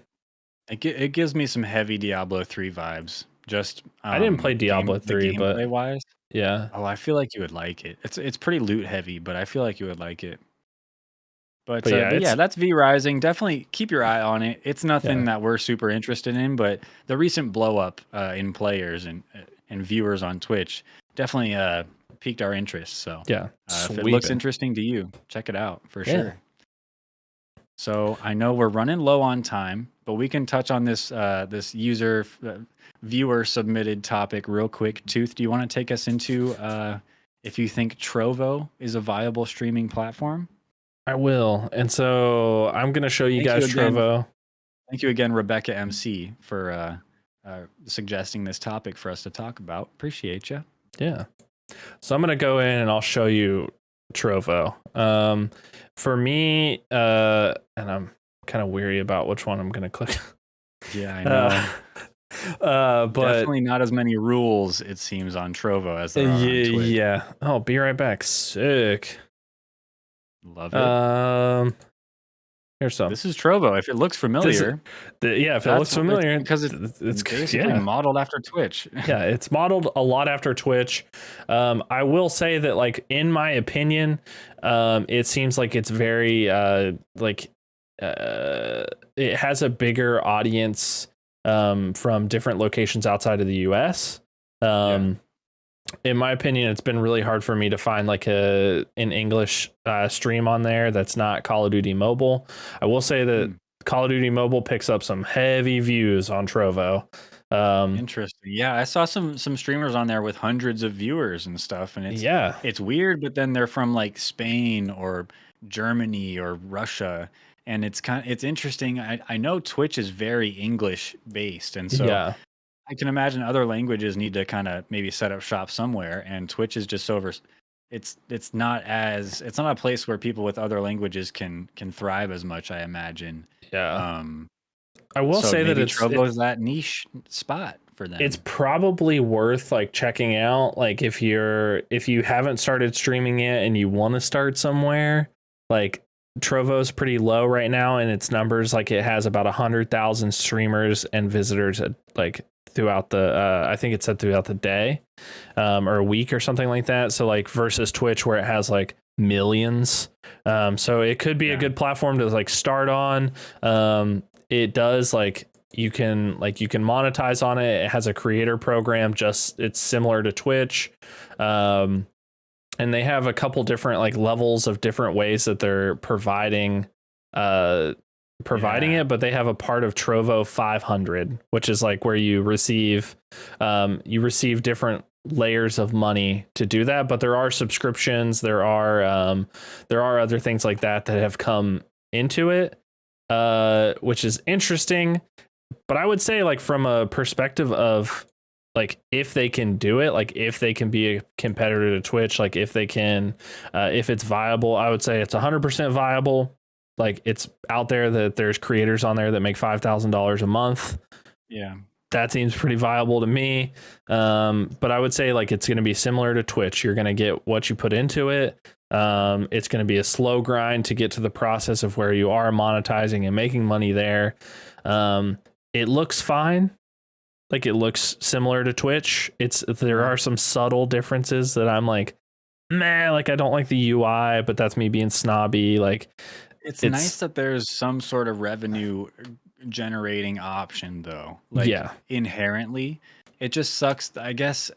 Speaker 1: It gives me some heavy Diablo 3 vibes. Just
Speaker 2: I didn't play Diablo 3, but
Speaker 1: gameplay wise,
Speaker 2: yeah.
Speaker 1: Oh, I feel like you would like it. It's pretty loot heavy, but I feel like you would like it. But yeah, that's V Rising. Definitely keep your eye on it. It's nothing that we're super interested in, but the recent blow up in players and viewers on Twitch definitely piqued our interest. So if it looks interesting to you, check it out for sure. So I know we're running low on time, but we can touch on this this viewer submitted topic real quick. Tooth, do you want to take us into if you think Trovo is a viable streaming platform?
Speaker 2: I will. And so I'm going to show you guys Trovo.
Speaker 1: Thank you again, Rebecca MC, for suggesting this topic for us to talk about. Appreciate you.
Speaker 2: Yeah. So I'm going to go in and I'll show you Trovo. For me, and I'm kind of weary about which one I'm going to click.
Speaker 1: Yeah, I know. But definitely not as many rules, it seems, on Trovo as there are on Twitch.
Speaker 2: Yeah. Oh, be right back. Sick.
Speaker 1: Love it.
Speaker 2: Here's some.
Speaker 1: This is Trovo. If it looks familiar,
Speaker 2: if it looks familiar,
Speaker 1: because it's basically modeled after Twitch.
Speaker 2: Yeah, it's modeled a lot after Twitch. I will say that, like, in my opinion, it seems like it's very it has a bigger audience from different locations outside of the US. In my opinion, it's been really hard for me to find like an English stream on there that's not Call of Duty Mobile. I will say that Call of Duty Mobile picks up some heavy views on Trovo.
Speaker 1: Interesting. Yeah, I saw some streamers on there with hundreds of viewers and stuff, and it's weird, but then they're from like Spain or Germany or Russia, and it's interesting. I know Twitch is very English based, and so I can imagine other languages need to kind of maybe set up shop somewhere, and Twitch is just it's not a place where people with other languages can thrive as much, I imagine.
Speaker 2: Yeah. I will say that
Speaker 1: Trovo's that niche spot for them.
Speaker 2: It's probably worth like checking out, like if you haven't started streaming yet and you want to start somewhere. Like Trovo's pretty low right now in its numbers. Like it has about 100,000 streamers and visitors like throughout the I think it said throughout the day or a week or something like that. So like versus Twitch where it has like millions. So it could be a good platform to like start on. It does like you can monetize on it. It has a creator program, it's similar to Twitch. And they have a couple different like levels of different ways that they're providing it, but they have a part of Trovo 500, which is like where you receive different layers of money to do that. But there are subscriptions, there are other things like that have come into it, which is interesting. But I would say like from a perspective of like if they can do it, like if they can be a competitor to Twitch, like if they can, if it's viable, I would say it's 100% viable. Like it's out there that there's creators on there that make $5,000 a month.
Speaker 1: Yeah.
Speaker 2: That seems pretty viable to me. But I would say like it's going to be similar to Twitch. You're going to get what you put into it. It's going to be a slow grind to get to the process of where you are monetizing and making money there. It looks fine. Like it looks similar to Twitch. There are some subtle differences that I'm like, meh, like I don't like the UI, but that's me being snobby. Like
Speaker 1: It's nice that there's some sort of revenue generating option though. Like
Speaker 2: yeah,
Speaker 1: inherently, it just sucks. I guess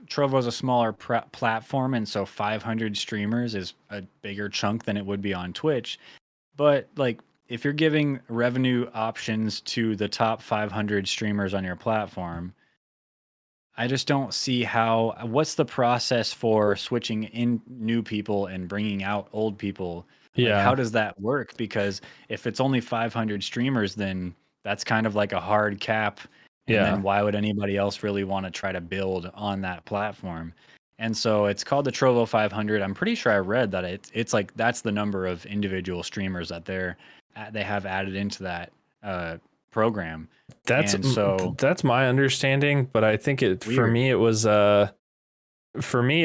Speaker 1: Trovo's a smaller platform, and so 500 streamers is a bigger chunk than it would be on Twitch. But like, if you're giving revenue options to the top 500 streamers on your platform, I just don't see what's the process for switching in new people and bringing out old people? Like,
Speaker 2: yeah,
Speaker 1: how does that work? Because if it's only 500 streamers, then that's kind of like a hard cap. And
Speaker 2: yeah.
Speaker 1: then why would anybody else really want to try to build on that platform? And so it's called the Trovo 500. I'm pretty sure I read that it's like that's the number of individual streamers that they have added into that program.
Speaker 2: That's
Speaker 1: And so
Speaker 2: that's my understanding, but I think for
Speaker 1: weird.
Speaker 2: me it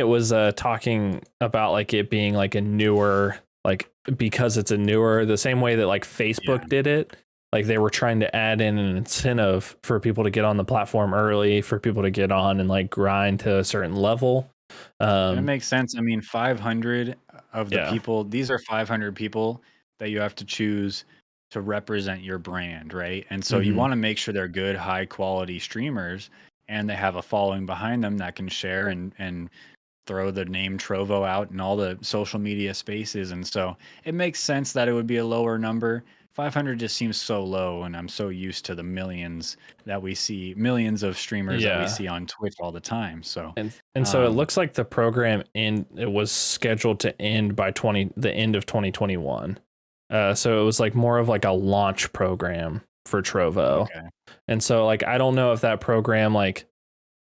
Speaker 2: was talking about like it being like a newer, like because it's a newer, the same way that like Facebook
Speaker 1: Yeah.
Speaker 2: did it. Like they were trying to add in an incentive for people to get on the platform early, for people to get on and like grind to a certain level.
Speaker 1: And it makes sense. I mean, 500 of the
Speaker 2: Yeah.
Speaker 1: people, these are 500 people that you have to choose to represent your brand, right? And so you
Speaker 2: Mhm.
Speaker 1: want to make sure they're good, high quality streamers and they have a following behind them that can share and throw the name Trovo out in all the social media spaces. And so it makes sense that it would be a lower number. 500 just seems so low, and I'm so used to the millions that we see, millions of streamers that we
Speaker 2: Yeah.
Speaker 1: see on Twitch all the time. So,
Speaker 2: And so it
Speaker 1: um,
Speaker 2: looks like the program it was scheduled to end by the end of 2021. So it was like more of like a launch program for Trovo.
Speaker 1: okay.
Speaker 2: And so like I don't know if that program like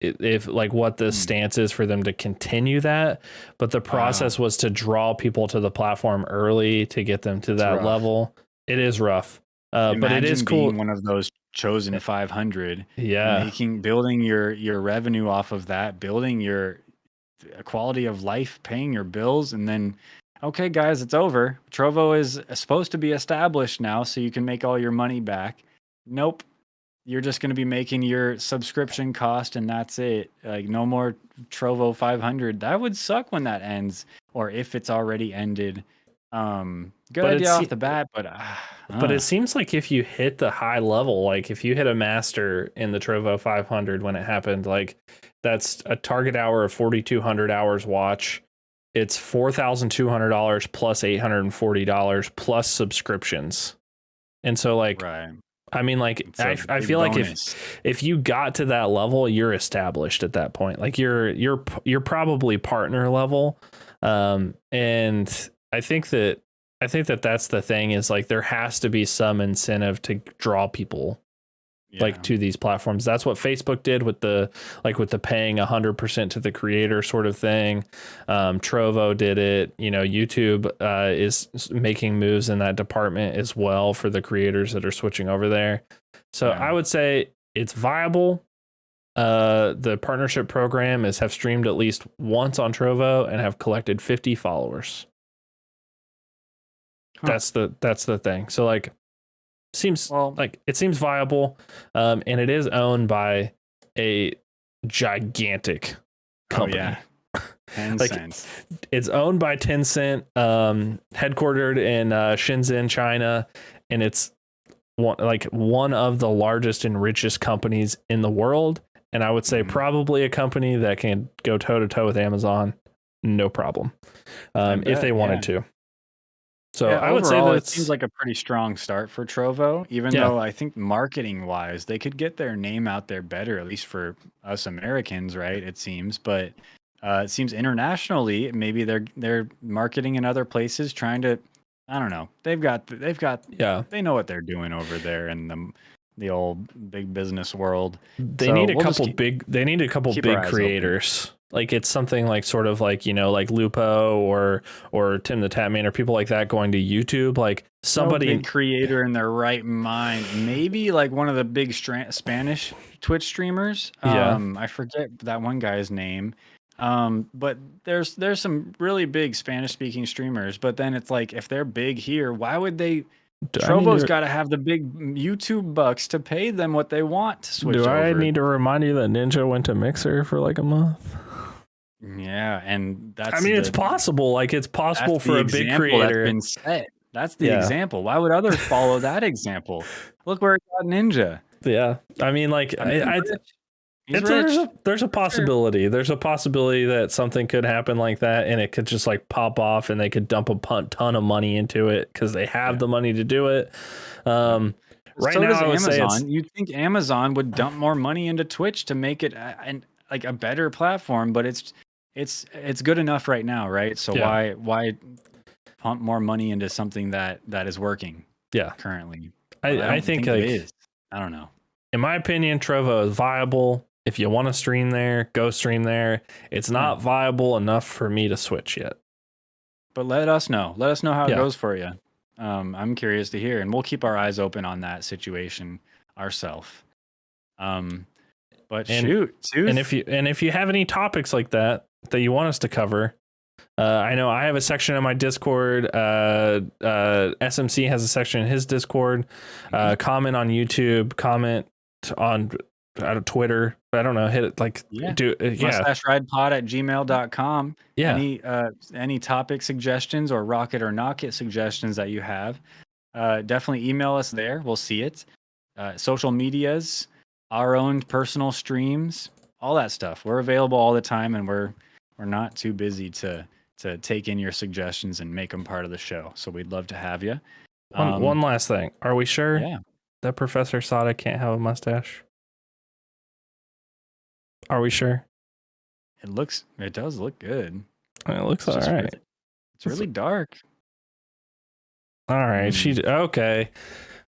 Speaker 2: if like what the
Speaker 1: Hmm.
Speaker 2: stance is for them to continue that, but the
Speaker 1: Wow.
Speaker 2: process was to draw people to the platform early to get them to
Speaker 1: It's
Speaker 2: that
Speaker 1: rough.
Speaker 2: level. It is rough. But it is
Speaker 1: Imagine
Speaker 2: cool.
Speaker 1: being one of those chosen 500,
Speaker 2: Yeah.
Speaker 1: building your revenue off of that, building your quality of life, paying your bills, and then, okay, guys, it's over. Trovo is supposed to be established now, so you can make all your money back. Nope. You're just going to be making your subscription cost, and that's it. Like, no more Trovo 500. That would suck when that ends, or if it's already ended. Good
Speaker 2: But
Speaker 1: idea
Speaker 2: it's
Speaker 1: off the bat, but
Speaker 2: But it seems like if you hit the high level, like if you hit a master in the Trovo 500 when it happened, like that's a target hour of 4,200 hours watch. It's $4,200 plus $840 plus subscriptions. And so like,
Speaker 1: right.
Speaker 2: I mean, like
Speaker 1: It's a
Speaker 2: I
Speaker 1: big
Speaker 2: feel like
Speaker 1: bonus.
Speaker 2: if you got to that level, you're established at that point. Like you're probably partner level. And I think that that's the thing is like there has to be some incentive to draw people like
Speaker 1: Yeah.
Speaker 2: to these platforms. That's what Facebook did with the paying 100% to the creator sort of thing. Trovo did it. You know, YouTube is making moves in that department as well for the creators that are switching over there. So
Speaker 1: Yeah.
Speaker 2: I would say it's viable. The partnership program is have streamed at least once on Trovo and have collected 50 followers.
Speaker 1: Huh.
Speaker 2: That's the thing. So like seems
Speaker 1: Well,
Speaker 2: like it seems viable, and it is owned by a gigantic
Speaker 1: oh
Speaker 2: company.
Speaker 1: yeah. 10
Speaker 2: Like
Speaker 1: cents.
Speaker 2: it's owned by Tencent, headquartered in Shenzhen, China, and it's one of the largest and richest companies in the world. And I would say
Speaker 1: Mhm.
Speaker 2: probably a company that can go toe to toe with Amazon, no problem,
Speaker 1: I
Speaker 2: if they
Speaker 1: bet,
Speaker 2: wanted
Speaker 1: yeah.
Speaker 2: to. So
Speaker 1: Yeah,
Speaker 2: I would say
Speaker 1: overall, it seems
Speaker 2: that's
Speaker 1: like a pretty strong start for Trovo, even
Speaker 2: yeah,
Speaker 1: though I think marketing wise, they could get their name out there better, at least for us Americans, right? It seems, but it seems internationally, maybe they're marketing in other places, trying to, I don't know. They've got
Speaker 2: yeah.
Speaker 1: they know what they're doing over there in the old big business world.
Speaker 2: They need a couple big creators. Like it's something like sort of like, you know, like Lupo or Tim the Tatman or people like that going to YouTube. Like somebody
Speaker 1: big creator in their right mind. Maybe like one of the big Spanish Twitch streamers. I forget that one guy's name. But there's some really big Spanish speaking streamers. But then it's like if they're big here, why would they? Trovo's got to have the big YouTube bucks to pay them what they want to switch over.
Speaker 2: Do I need to remind you that Ninja went to Mixer for like a month?
Speaker 1: Yeah, and that's.
Speaker 2: I mean, it's possible. Like it's possible for a big creator.
Speaker 1: That's been set. That's the example. Why would others follow that example? Look where it got Ninja.
Speaker 2: Yeah, I mean, like there's a possibility. Sure. There's a possibility that something could happen like that, and it could just like pop off, and they could dump a ton of money into it because they have the money to do it. Right
Speaker 1: so
Speaker 2: now,
Speaker 1: does Amazon. You'd think Amazon would dump more money into Twitch to make it like a better platform, but it's good enough right now, right? So why pump more money into something that is working?
Speaker 2: Yeah,
Speaker 1: currently,
Speaker 2: I think like,
Speaker 1: it is. I don't know.
Speaker 2: In my opinion, Trovo is viable. If you want to stream there, go stream there. It's not viable enough for me to switch yet. But
Speaker 1: let us know. Let us know how it goes for you. I'm curious to hear, and we'll keep our eyes open on that situation ourselves. But shoot.
Speaker 2: And if you have any topics like that you want us to cover, I know I have a section in my Discord. SMC has a section in his Discord. Comment on YouTube. Comment on Twitter. I don't know. Hit it like
Speaker 1: mustacheridepod@gmail.com.
Speaker 2: Yeah.
Speaker 1: Any topic suggestions or rocket or knock it suggestions that you have, definitely email us there. We'll see it. Social medias, our own personal streams, all that stuff. We're available all the time, and we're not too busy to take in your suggestions and make them part of the show. So we'd love to have you.
Speaker 2: One last thing. Are we sure that Professor Sada can't have a mustache? Are we sure?
Speaker 1: It does look good.
Speaker 2: It looks all right.
Speaker 1: It's really dark.
Speaker 2: All right. Okay.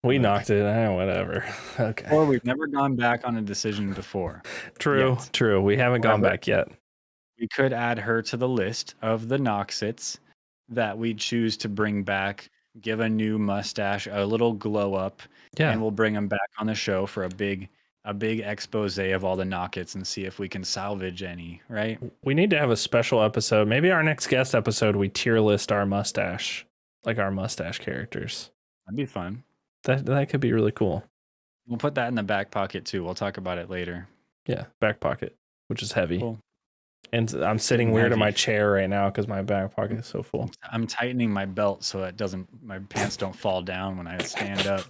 Speaker 2: We knocked it. Whatever. Okay.
Speaker 1: Or we've never gone back on a decision before.
Speaker 2: True. We haven't gone back yet.
Speaker 1: We could add her to the list of the Noxits that we choose to bring back, give a new mustache, a little glow up, and we'll bring them back on the show for a big expose of all the Noxits and see if we can salvage any, right?
Speaker 2: We need to have a special episode. Maybe our next guest episode, we tier list our mustache, like our mustache characters.
Speaker 1: That'd be fun.
Speaker 2: That could be really cool.
Speaker 1: We'll put that in the back pocket too. We'll talk about it later.
Speaker 2: Yeah, back pocket, which is heavy.
Speaker 1: Cool.
Speaker 2: And I'm sitting weird in my chair right now because my back pocket is so full.
Speaker 1: I'm tightening my belt so my pants don't fall down when I stand up.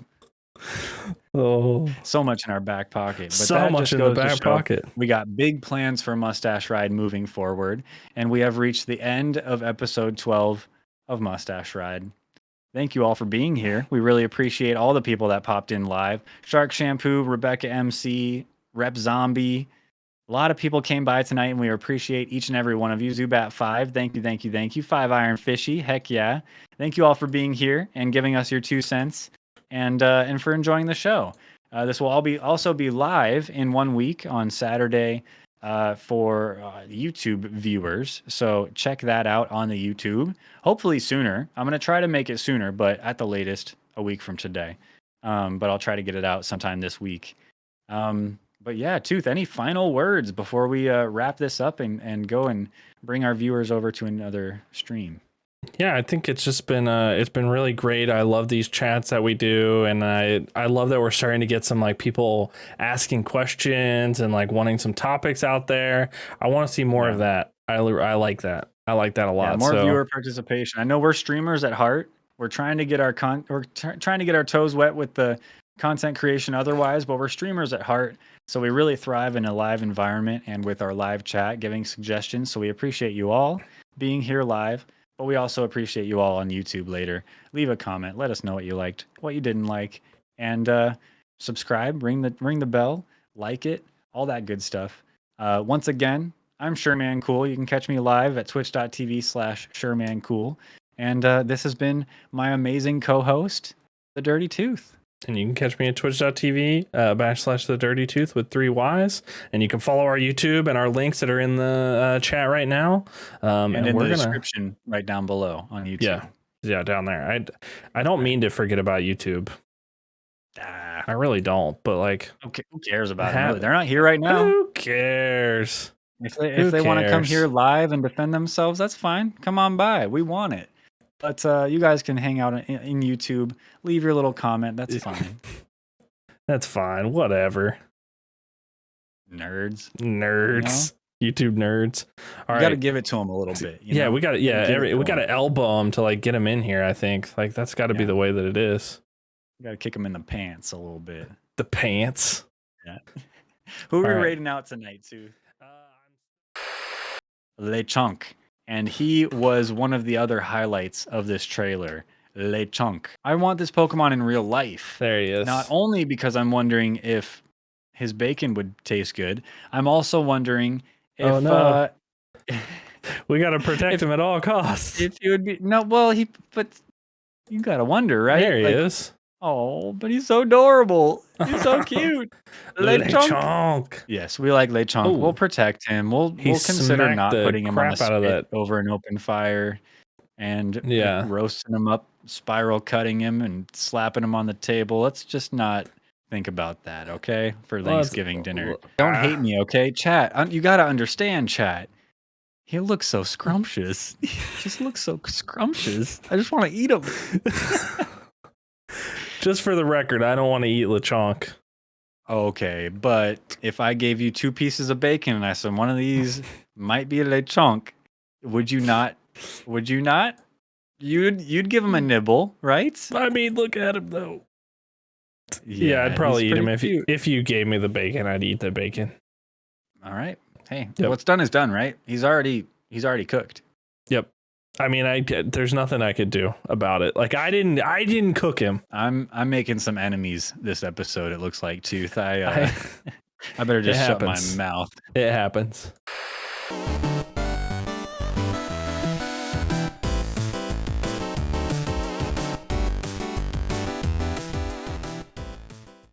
Speaker 2: Oh,
Speaker 1: so much in our back pocket. But
Speaker 2: so much in the back pocket.
Speaker 1: We got big plans for Mustache Ride moving forward, and we have reached the end of episode 12 of Mustache Ride. Thank you all for being here. We really appreciate all the people that popped in live. Shark Shampoo, Rebecca MC, Rep Zombie. A lot of people came by tonight, and we appreciate each and every one of you. Zubat5, thank you. 5 Iron Fishy, heck yeah. Thank you all for being here and giving us your 2 cents and for enjoying the show. This will also be live in 1 week on Saturday for YouTube viewers. So check that out on the YouTube. Hopefully sooner. I'm going to try to make it sooner, but at the latest, a week from today. But I'll try to get it out sometime this week. But yeah, Tooth, any final words before we wrap this up and go and bring our viewers over to another stream?
Speaker 2: Yeah, I think it's been really great. I love these chats that we do, and I love that we're starting to get some like people asking questions and like wanting some topics out there. I want to see more of that. I like that. I like that a lot.
Speaker 1: More viewer participation. I know we're streamers at heart. We're trying to get our trying to get our toes wet with the content creation otherwise, but we're streamers at heart. So we really thrive in a live environment and with our live chat, giving suggestions. So we appreciate you all being here live, but we also appreciate you all on YouTube later. Leave a comment. Let us know what you liked, what you didn't like, and subscribe, ring the bell, like it, all that good stuff. Once again, I'm SureManCool. You can catch me live at twitch.tv/SureManCool. And this has been my amazing co-host, the Dirty Tooth.
Speaker 2: And you can catch me at twitch.tv / the dirty tooth with 3 Y's. And you can follow our YouTube and our links that are in the chat right now.
Speaker 1: And in the description right down below on YouTube.
Speaker 2: Yeah, down there. I don't mean to forget about YouTube. I really don't, but like,
Speaker 1: okay, who cares about them? Really? They're not here right now.
Speaker 2: Who cares?
Speaker 1: If they want to come here live and defend themselves, that's fine. Come on by. We want it. But you guys can hang out in YouTube, leave your little comment. That's fine.
Speaker 2: That's fine. Whatever.
Speaker 1: Nerds.
Speaker 2: You know? YouTube nerds.
Speaker 1: All right. Got to give it to them a little bit. You know?
Speaker 2: We got to. We got to elbow them to like get them in here. I think like that's got to be the way that it is.
Speaker 1: You got to kick them in the pants a little bit.
Speaker 2: The pants.
Speaker 1: Yeah. Who are we rating out tonight, too? Lechonk. And he was one of the other highlights of this trailer. Lechonk. I want this Pokemon in real life.
Speaker 2: There he is.
Speaker 1: Not only because I'm wondering if his bacon would taste good, I'm also wondering if
Speaker 2: we got to protect him at all costs.
Speaker 1: If he would be but you got to wonder, right?
Speaker 2: There he is.
Speaker 1: Oh, but he's so adorable. He's so cute.
Speaker 2: Lechonk.
Speaker 1: Yes, we like Lechonk. Ooh. We'll protect him. We'll consider not putting him on the spit over an open fire and roasting him up, spiral cutting him and slapping him on the table. Let's just not think about that, okay? For Thanksgiving dinner. Don't hate me, okay? Chat, you got to understand, chat. He looks so scrumptious. He just looks so scrumptious. I just want to eat him.
Speaker 2: Just for the record, I don't want to eat Lechonk.
Speaker 1: Okay, but if I gave you 2 pieces of bacon and I said one of these might be a Lechonk, would you not? Would you not? You'd give him a nibble, right?
Speaker 2: I mean, look at him though. Yeah, I'd probably eat him if you gave me the bacon. I'd eat the bacon.
Speaker 1: All right. Hey, what's done is done, right? He's already cooked.
Speaker 2: Yep. I mean, there's nothing I could do about it. Like I didn't cook him.
Speaker 1: I'm making some enemies this episode. It looks like, Tooth. I better just shut my mouth.
Speaker 2: It happens.